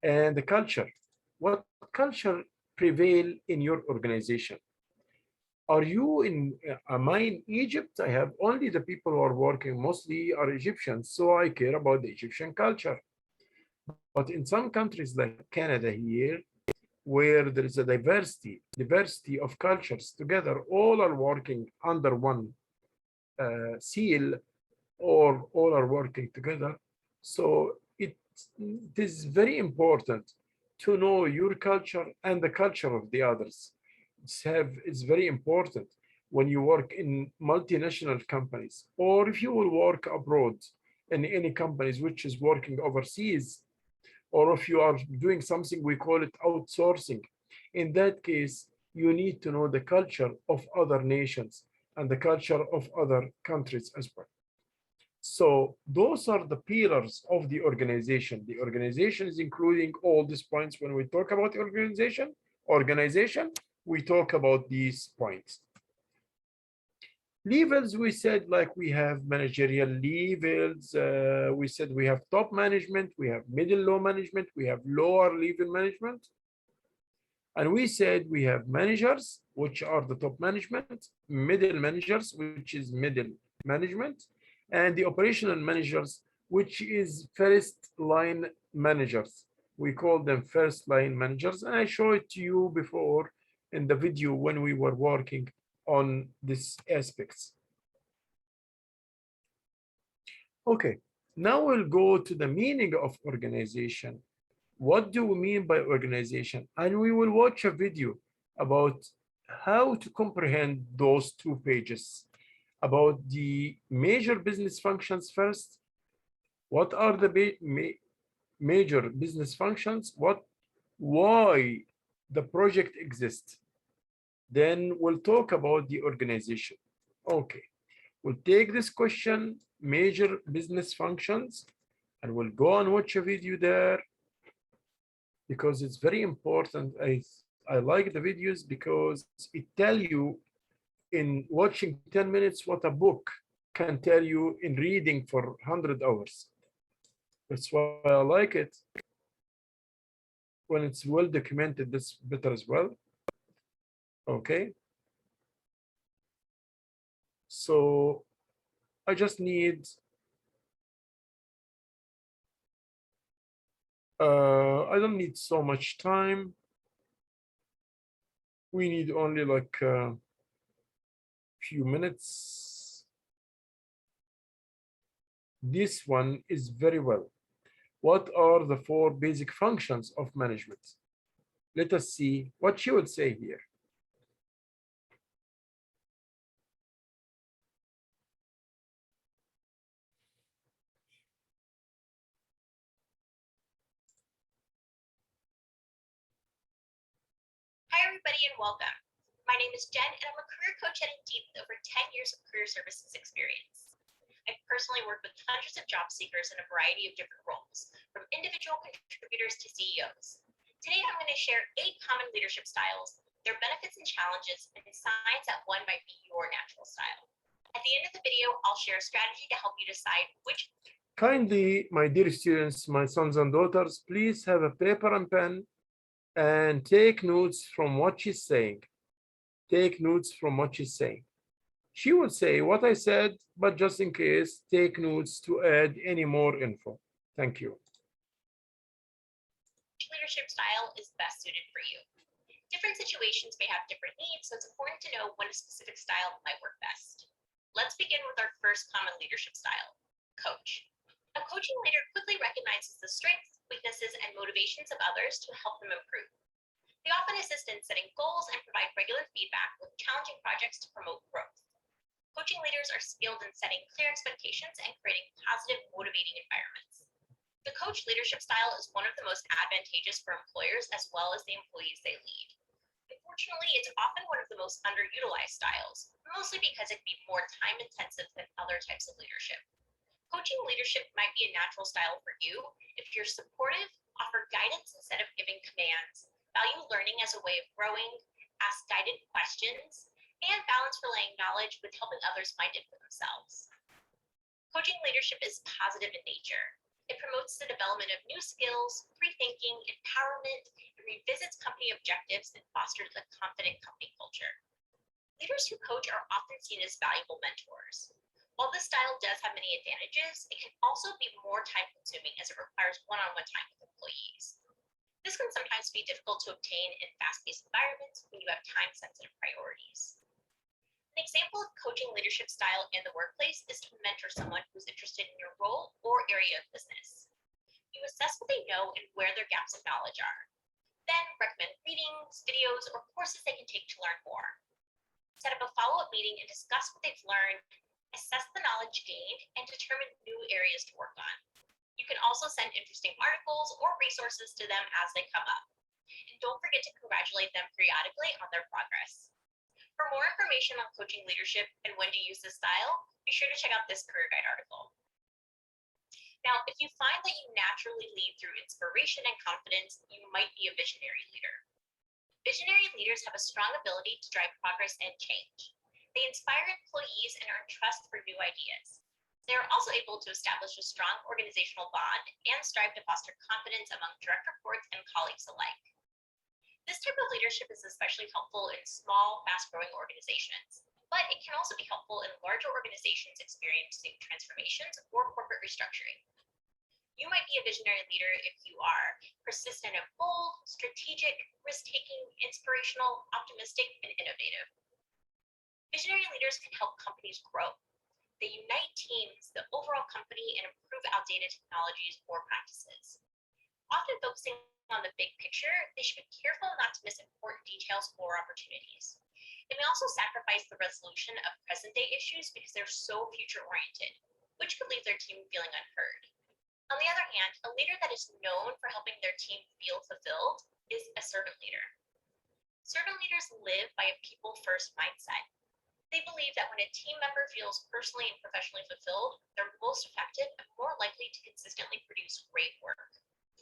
And the culture. What culture prevail in your organization? Are you in, am I in Egypt? I have only the people who are working mostly are Egyptians, so I care about the Egyptian culture. But in some countries like Canada here, where there is a diversity of cultures together, all are working under one seal, or all are working together. So it is very important to know your culture and the culture of the others. It's very important when you work in multinational companies, or if you will work abroad in any companies which is working overseas, or if you are doing something, we call it outsourcing. In that case, you need to know the culture of other nations and the culture of other countries as well. So those are the pillars of the organization. The organization is including all these points. When we talk about organization, we talk about these points. Levels, we said, like we have managerial levels. We said we have top management, we have middle low management, we have lower level management. And we said we have managers, which are the top management, middle managers, which is middle management, and the operational managers, which is first line managers. We call them first line managers. And I showed it to you before in the video when we were working on these aspects. Okay, now we'll go to the meaning of organization. What do we mean by organization? And we will watch a video about how to comprehend those 2 pages, about the major business functions first. What are the major business functions? Why the project exists? Then we'll talk about the organization. Okay, we'll take this question, major business functions, and we'll go and watch a video there, because it's very important. I like the videos because it tell you in watching 10 minutes what a book can tell you in reading for 100 hours. That's why I like it. When it's well documented, that's better as well. Okay. So I just need I don't need so much time. We need only like a few minutes. This one is very well. What are the four basic functions of management? Let us see what she would say here. Hi, everybody, and welcome. My name is Jen, and I'm a career coach at Indeed with over 10 years of career services experience. I've personally worked with hundreds of job seekers in a variety of different roles, from individual contributors to CEOs. Today, I'm going to share 8 common leadership styles, their benefits and challenges, and signs that one might be your natural style. At the end of the video, I'll share a strategy to help you decide which. Kindly, my dear students, my sons and daughters, please have a paper and pen and take notes from what she's saying. Take notes from what she's saying. She would say what I said, but just in case, take notes to add any more info. Thank you. Leadership style is best suited for you. Different situations may have different needs, so it's important to know when a specific style might work best. Let's begin with our first common leadership style, coach. A coaching leader quickly recognizes the strengths, weaknesses, and motivations of others to help them improve. They often assist in setting goals and provide regular feedback with challenging projects to promote growth. Coaching leaders are skilled in setting clear expectations and creating positive, motivating environments. The coach leadership style is one of the most advantageous for employers as well as the employees they lead. Unfortunately, it's often one of the most underutilized styles, mostly because it can be more time-intensive than other types of leadership. Coaching leadership might be a natural style for you if you're supportive, offer guidance instead of giving commands, value learning as a way of growing, ask guided questions, and balance relaying knowledge with helping others find it for themselves. Coaching leadership is positive in nature. It promotes the development of new skills, free thinking, empowerment, and revisits company objectives and fosters a confident company culture. Leaders who coach are often seen as valuable mentors. While this style does have many advantages, it can also be more time-consuming as it requires one-on-one time with employees. This can sometimes be difficult to obtain in fast-paced environments when you have time-sensitive priorities. An example of coaching leadership style in the workplace is to mentor someone who's interested in your role or area of business. You assess what they know and where their gaps of knowledge are. Then recommend readings, videos, or courses they can take to learn more. Set up a follow-up meeting and discuss what they've learned, assess the knowledge gained, and determine new areas to work on. You can also send interesting articles or resources to them as they come up. And don't forget to congratulate them periodically on their progress. For more information on coaching leadership and when to use this style, be sure to check out this career guide article. Now, if you find that you naturally lead through inspiration and confidence, you might be a visionary leader. Visionary leaders have a strong ability to drive progress and change. They inspire employees and earn trust for new ideas. They are also able to establish a strong organizational bond and strive to foster confidence among direct reports and colleagues alike. This type of leadership is especially helpful in small, fast-growing organizations, but it can also be helpful in larger organizations experiencing transformations or corporate restructuring. You might be a visionary leader if you are persistent and bold, strategic, risk-taking, inspirational, optimistic, and innovative. Visionary leaders can help companies grow. They unite teams, the overall company, and improve outdated technologies or practices. Often focusing on the big picture, they should be careful not to miss important details or opportunities. They may also sacrifice the resolution of present-day issues because they're so future-oriented, which could leave their team feeling unheard. On the other hand, a leader that is known for helping their team feel fulfilled is a servant leader. Servant leaders live by a people-first mindset. They believe that when a team member feels personally and professionally fulfilled, they're most effective and more likely to consistently produce great work.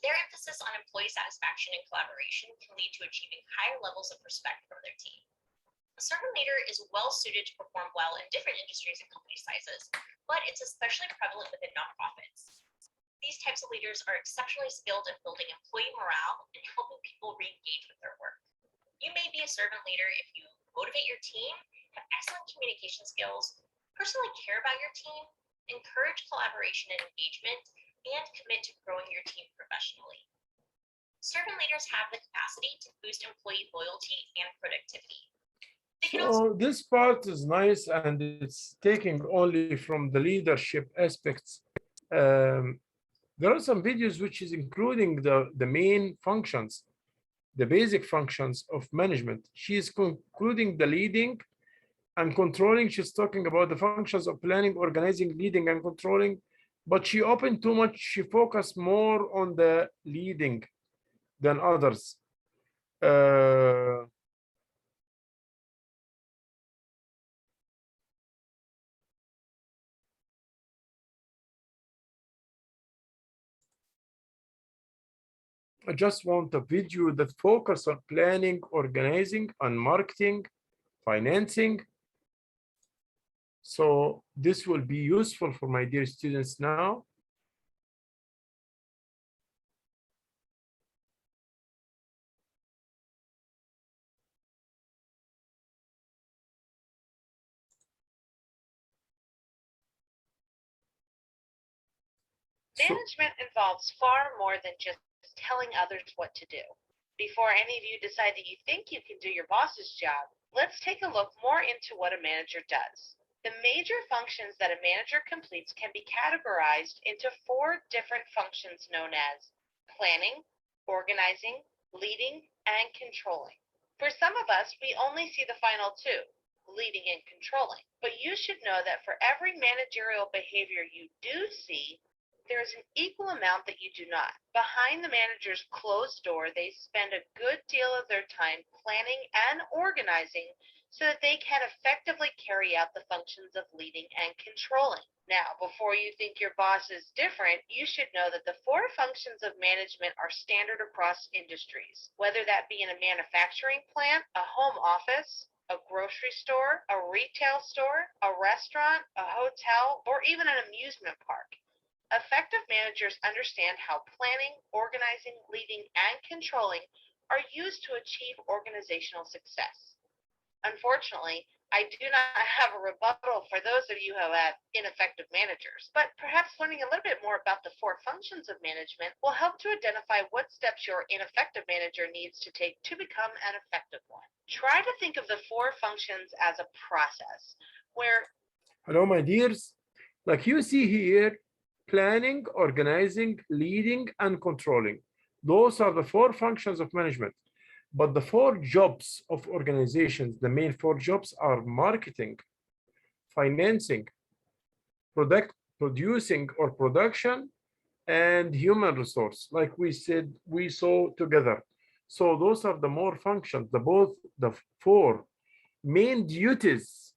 Their emphasis on employee satisfaction and collaboration can lead to achieving higher levels of respect from their team. A servant leader is well suited to perform well in different industries and company sizes, but it's especially prevalent within nonprofits. These types of leaders are exceptionally skilled in building employee morale and helping people re-engage with their work. You may be a servant leader if you motivate your team, have excellent communication skills, Personally care about your team, encourage collaboration and engagement, and commit to growing your team professionally. Servant leaders have the capacity to boost employee loyalty and productivity. They can also So this part is nice and it's taking only from the leadership aspects. Um, there are some videos which is including the main functions, the basic functions of management. She is concluding the leading and controlling. She's talking about the functions of planning, organizing, leading, and controlling. But she opened too much. She focused more on the leading than others. Uh, I just want a video that focus on planning, organizing, and marketing, financing. So this will be useful for my dear students now. Management involves far more than just telling others what to do. Before any of you decide that you think you can do your boss's job, let's take a look more into what a manager does. The major functions that a manager completes can be categorized into 4 different functions known as planning, organizing, leading, and controlling. For some of us, we only see the final 2, leading and controlling. But you should know that for every managerial behavior you do see, there is an equal amount that you do not. Behind the manager's closed door, they spend a good deal of their time planning and organizing so that they can effectively carry out the functions of leading and controlling. Now, before you think your boss is different, you should know that the 4 functions of management are standard across industries, whether that be in a manufacturing plant, a home office, a grocery store, a retail store, a restaurant, a hotel, or even an amusement park. Effective managers understand how planning, organizing, leading, and controlling are used to achieve organizational success. Unfortunately, I do not have a rebuttal for those of you who have ineffective managers, but perhaps learning a little bit more about the 4 functions of management will help to identify what steps your ineffective manager needs to take to become an effective one. Try to think of the 4 functions as a process where Hello, my dears. Like you see here, planning, organizing, leading, and controlling. Those are the 4 functions of management. But the 4 jobs of organizations, the main 4 jobs are marketing, financing, producing or production, and human resource, like we said, we saw together. So those are the more functions, the 4 main duties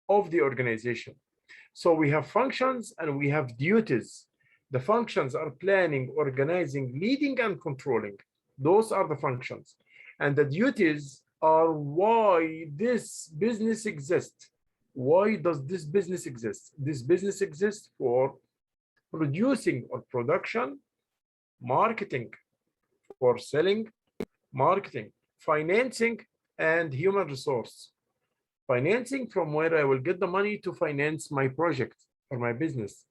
of the organization. So we have functions and we have duties. The functions are planning, organizing, leading, and controlling. Those are the functions. And the duties are why this business exists. Why does this business exist? This business exists for producing or production, marketing, for selling, marketing, financing, and human resource. Financing, from where I will get the money to finance my project or my business.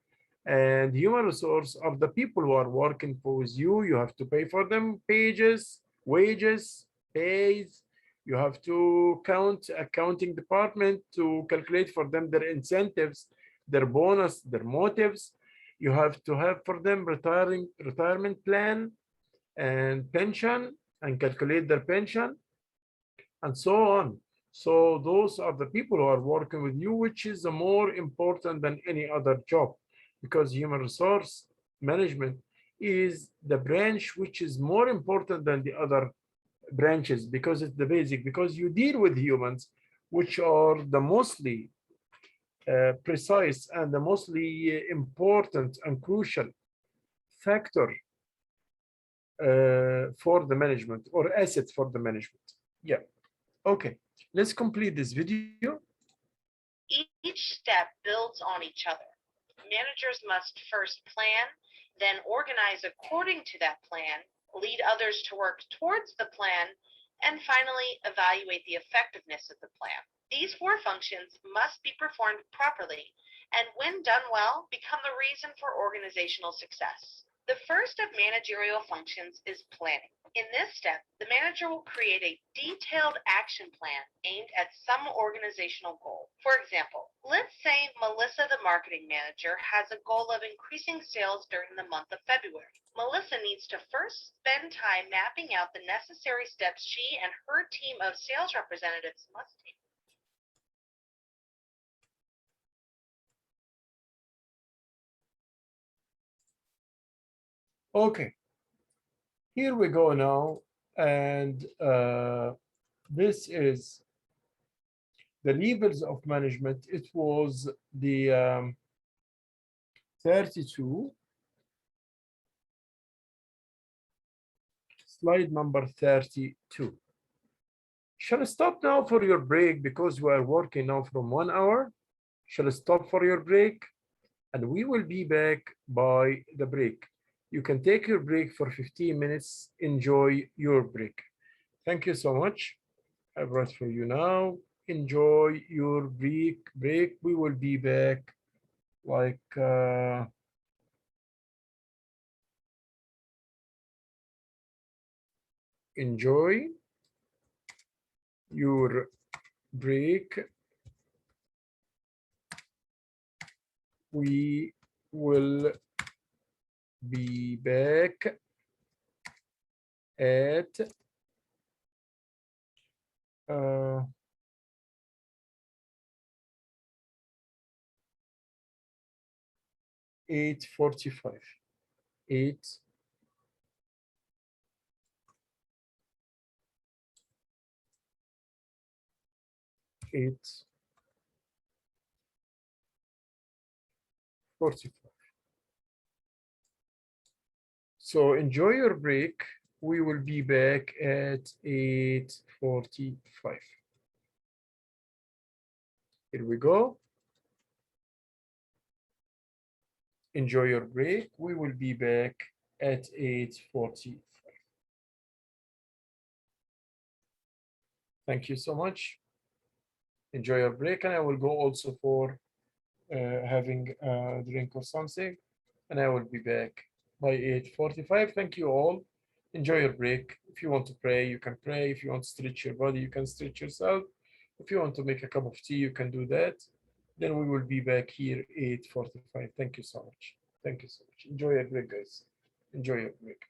And human resource are the people who are working with you. You have to pay for them pages, wages, pays. You have to count accounting department to calculate for them their incentives, their bonus, their motives. You have to have for them retirement plan and pension and calculate their pension and so on. So those are the people who are working with you, which is more important than any other job, because human resource management is the branch which is more important than the other branches, because it's the basic, because you deal with humans, which are the mostly precise and the mostly important and crucial factor for the management or asset for the management. Yeah. Okay, let's complete this video. each step builds on each other. Managers must first plan, then organize according to that plan, lead others to work towards the plan, And finally, evaluate the effectiveness of the plan. These 4 functions must be performed properly, and when done well, become the reason for organizational success. The first of managerial functions is planning. In this step, the manager will create a detailed action plan aimed at some organizational goal. For example, let's say Melissa, the marketing manager, has a goal of increasing sales during the month of February. Melissa needs to first spend time mapping out the necessary steps she and her team of sales representatives must take. Okay, here we go now, and this is the levels of management. It was the 32, slide number 32. Shall I stop now for your break because we are working now from 1 hour? Shall I stop for your break? And we will be back by the break. You can take your break for 15 minutes. Enjoy your break. Thank you so much. I brought for you now. Enjoy your break. We will be back like enjoy your break. We will be back at 8:45. 8 8:45. So enjoy your break. We will be back at 8:45. Here we go. Enjoy your break. We will be back at 8:45. Thank you so much. Enjoy your break, and I will go also for having a drink or something, and I will be back by 8:45. Thank you all. Enjoy your break. If you want to pray, you can pray. If you want to stretch your body, you can stretch yourself. If you want to make a cup of tea, you can do that. Then we will be back here 8:45. Thank you so much. Thank you so much. Enjoy your break, guys. Enjoy your break.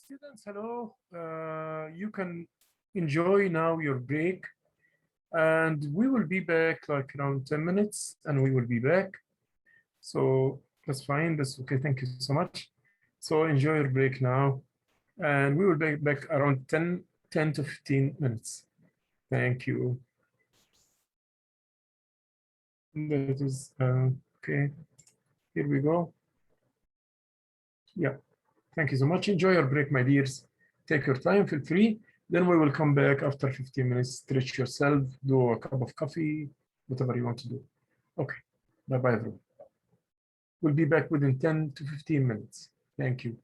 Students, hello. You can enjoy now your break, and we will be back like around 10 minutes, and we will be back. So that's fine. That's okay. Thank you so much. So enjoy your break now, and we will be back around 10 to 15 minutes. Thank you. That is okay. Here we go. Yeah. Thank you so much. Enjoy your break, my dears. Take your time, feel free. Then we will come back after 15 minutes. Stretch yourself, do a cup of coffee, whatever you want to do. Okay. Bye-bye, everyone. We'll be back within 10 to 15 minutes. Thank you.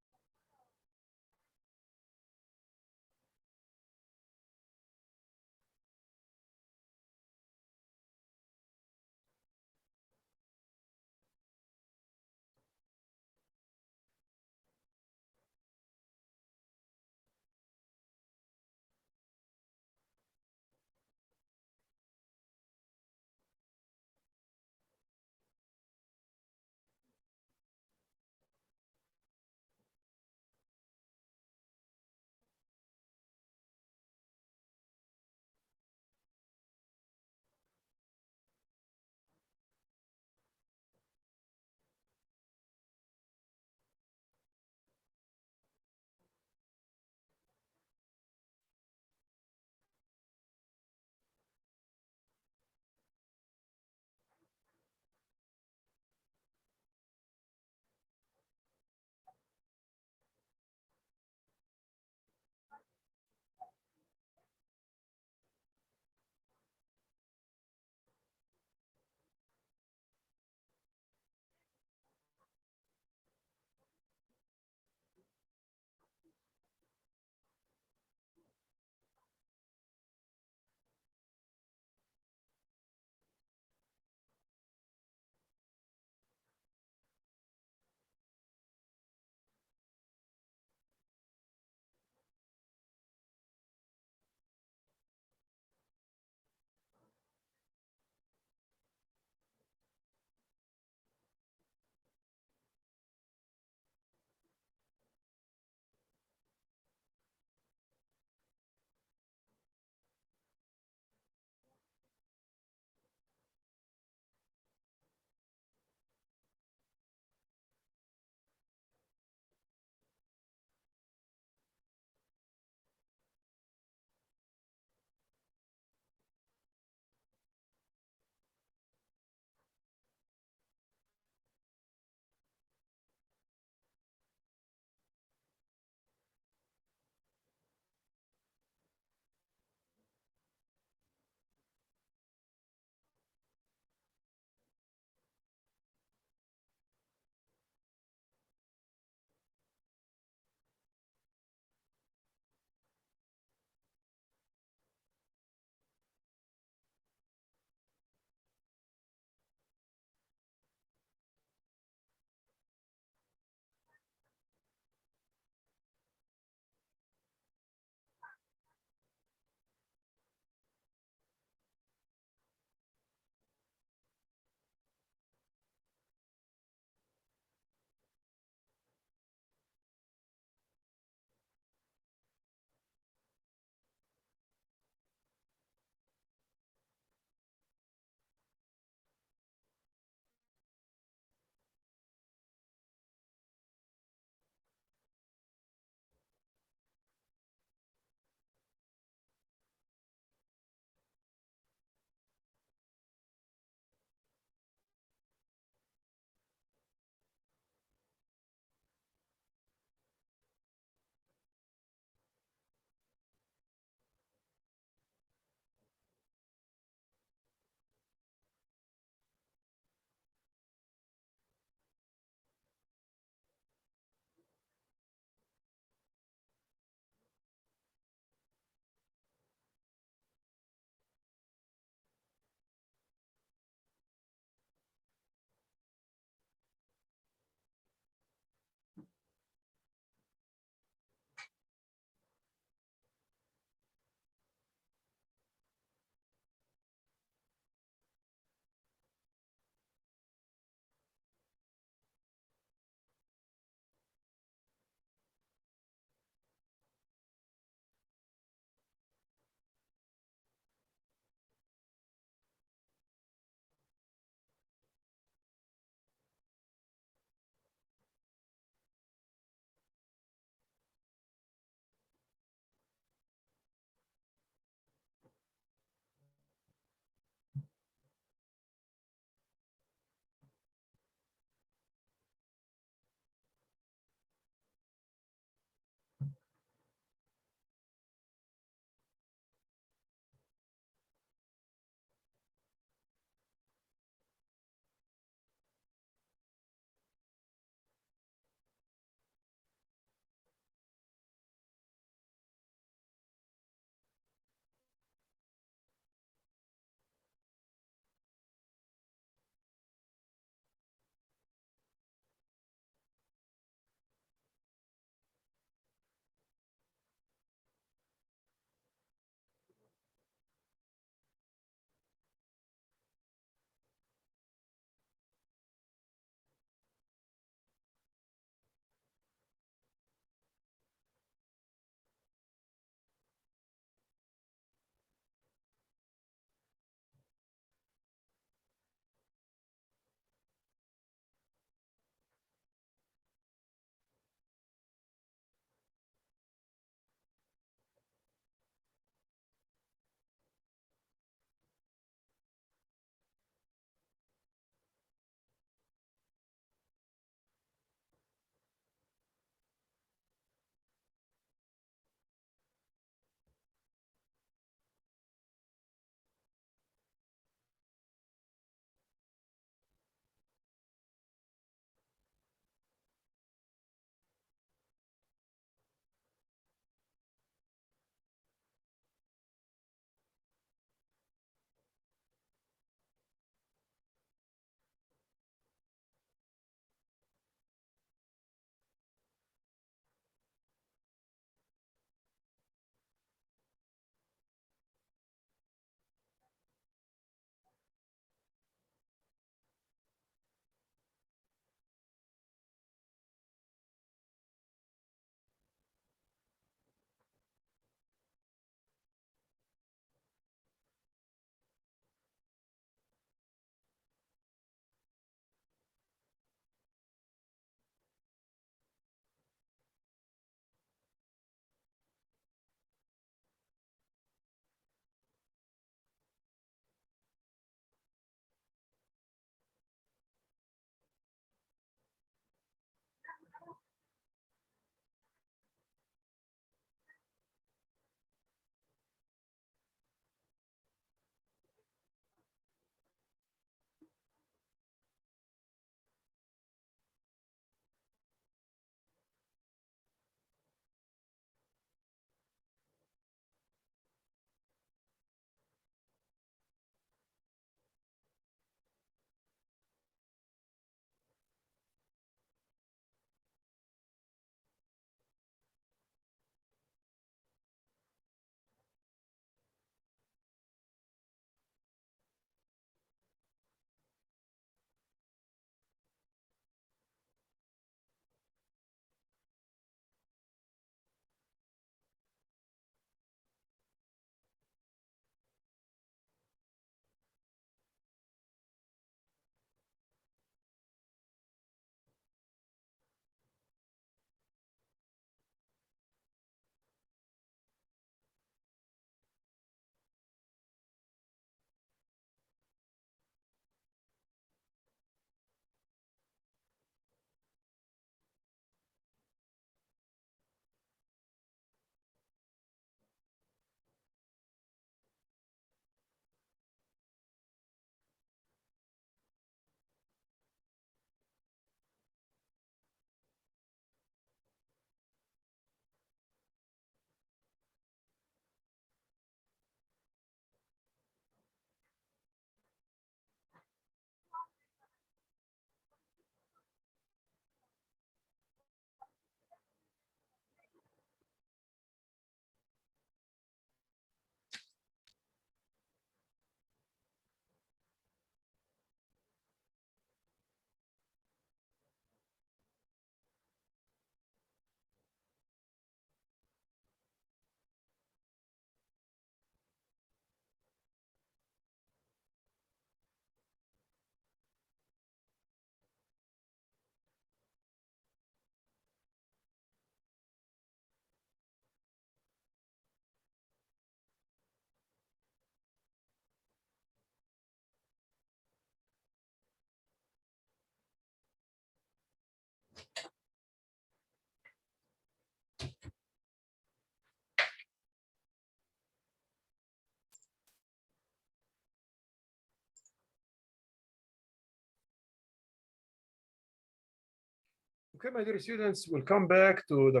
Okay, my dear students, we'll come back to the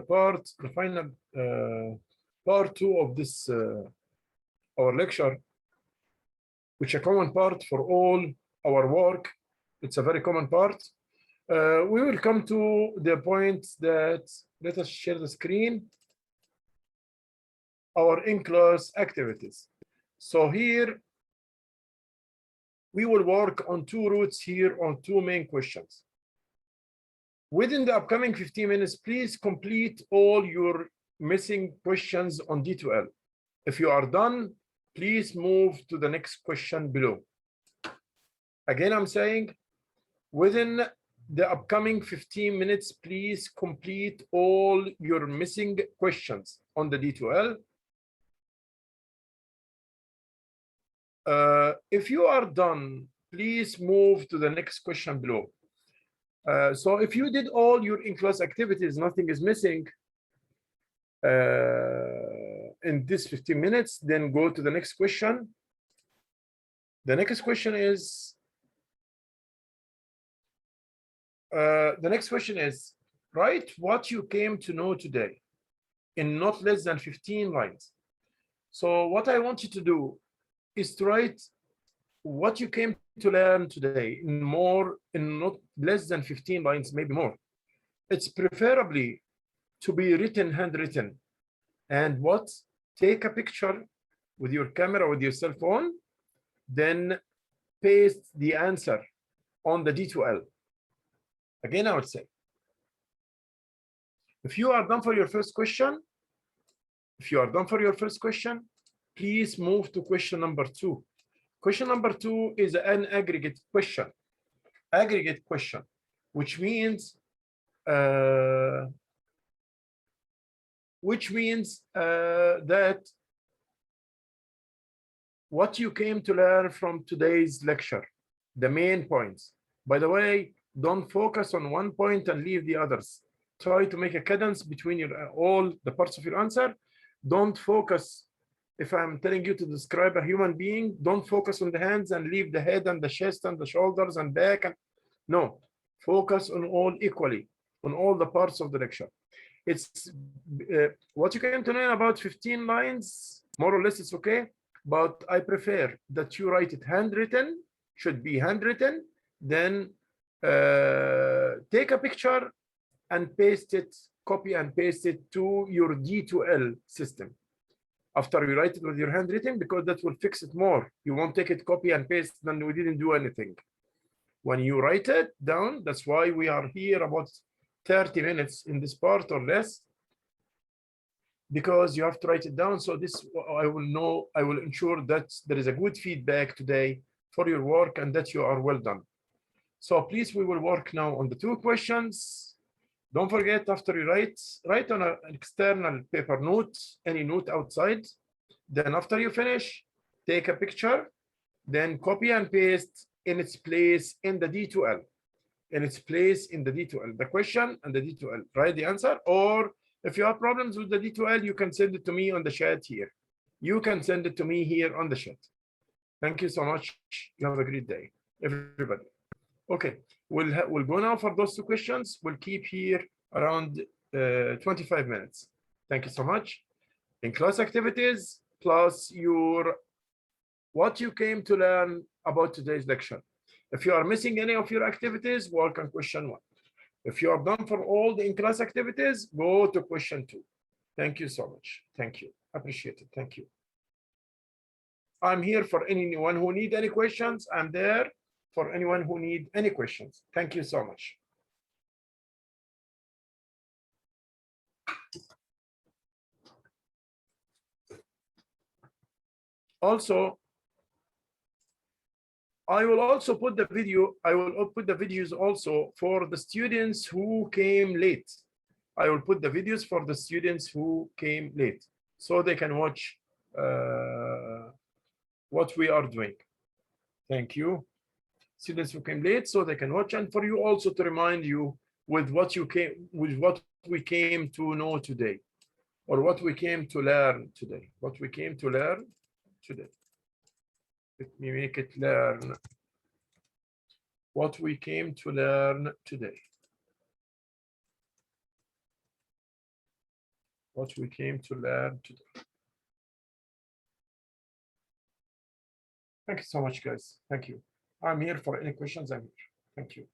final part 2 of this our lecture, which is a common part for all our work. It's a very common part. We will come to the point that, let us share the screen, our in-class activities. So here, we will work on 2 routes here on 2 main questions. Within the upcoming 15 minutes, please complete all your missing questions on D2L. If you are done, please move to the next question below. Again, I'm saying, within the upcoming 15 minutes, please complete all your missing questions on the D2L. If you are done, please move to the next question below. So if you did all your in-class activities, nothing is missing in this 15 minutes, then go to the next question. The next question is, write what you came to know today in not less than 15 lines. So what I want you to do is to write what you came to learn today in not less than 15 lines, maybe more. It's preferably to be written, handwritten. And take a picture with your camera, with your cell phone, then paste the answer on the D2L. Again, I would say, if you are done for your first question, please move to question number 2. Question number 2 is an aggregate question, which means that what you came to learn from today's lecture, the main points. By the way, don't focus on one point and leave the others. Try to make a cadence between all the parts of your answer. Don't focus. If I'm telling you to describe a human being, don't focus on the hands and leave the head and the chest and the shoulders and back. No, focus on all equally, on all the parts of the lecture. It's what you came to learn about 15 lines, more or less it's okay, but I prefer that you write it handwritten, should be handwritten, then take a picture and paste it, copy and paste it to your D2L system. After you write it with your handwritten, because that will fix it more. You won't take it, copy and paste, then we didn't do anything. When you write it down, that's why we are here about 30 minutes in this part or less, because you have to write it down. So this, I will ensure that there is a good feedback today for your work and that you are well done. So please, we will work now on the 2 questions. Don't forget, after you write on an external paper note, any note outside. Then after you finish, take a picture, then copy and paste in its place in the D2L. The question and the D2L. Write the answer, or if you have problems with the D2L, you can send it to me on the chat here. You can send it to me here on the chat. Thank you so much. You have a great day, everybody. Okay, we'll go now for those 2 questions. We'll keep here around 25 minutes. Thank you so much. In class activities, plus what you came to learn about today's lecture. If you are missing any of your activities, work on question 1. If you are done for all the in-class activities, go to question 2. Thank you so much. Thank you. Appreciate it. Thank you. I'm here for anyone who need any questions. I'm there for anyone who need any questions. Thank you so much. Also, I will also put the video, I will put the videos also for the students who came late. I will put the videos for the students who came late, so they can watch what we are doing. Thank you. Students who came late, so they can watch, and for you also to remind you with what we came to know today, or what we came to learn today. Let me make it learn. What we came to learn today. what we came to learn today. Thank you so much, guys. Thank you. I'm here for any questions. I'm here. Thank you.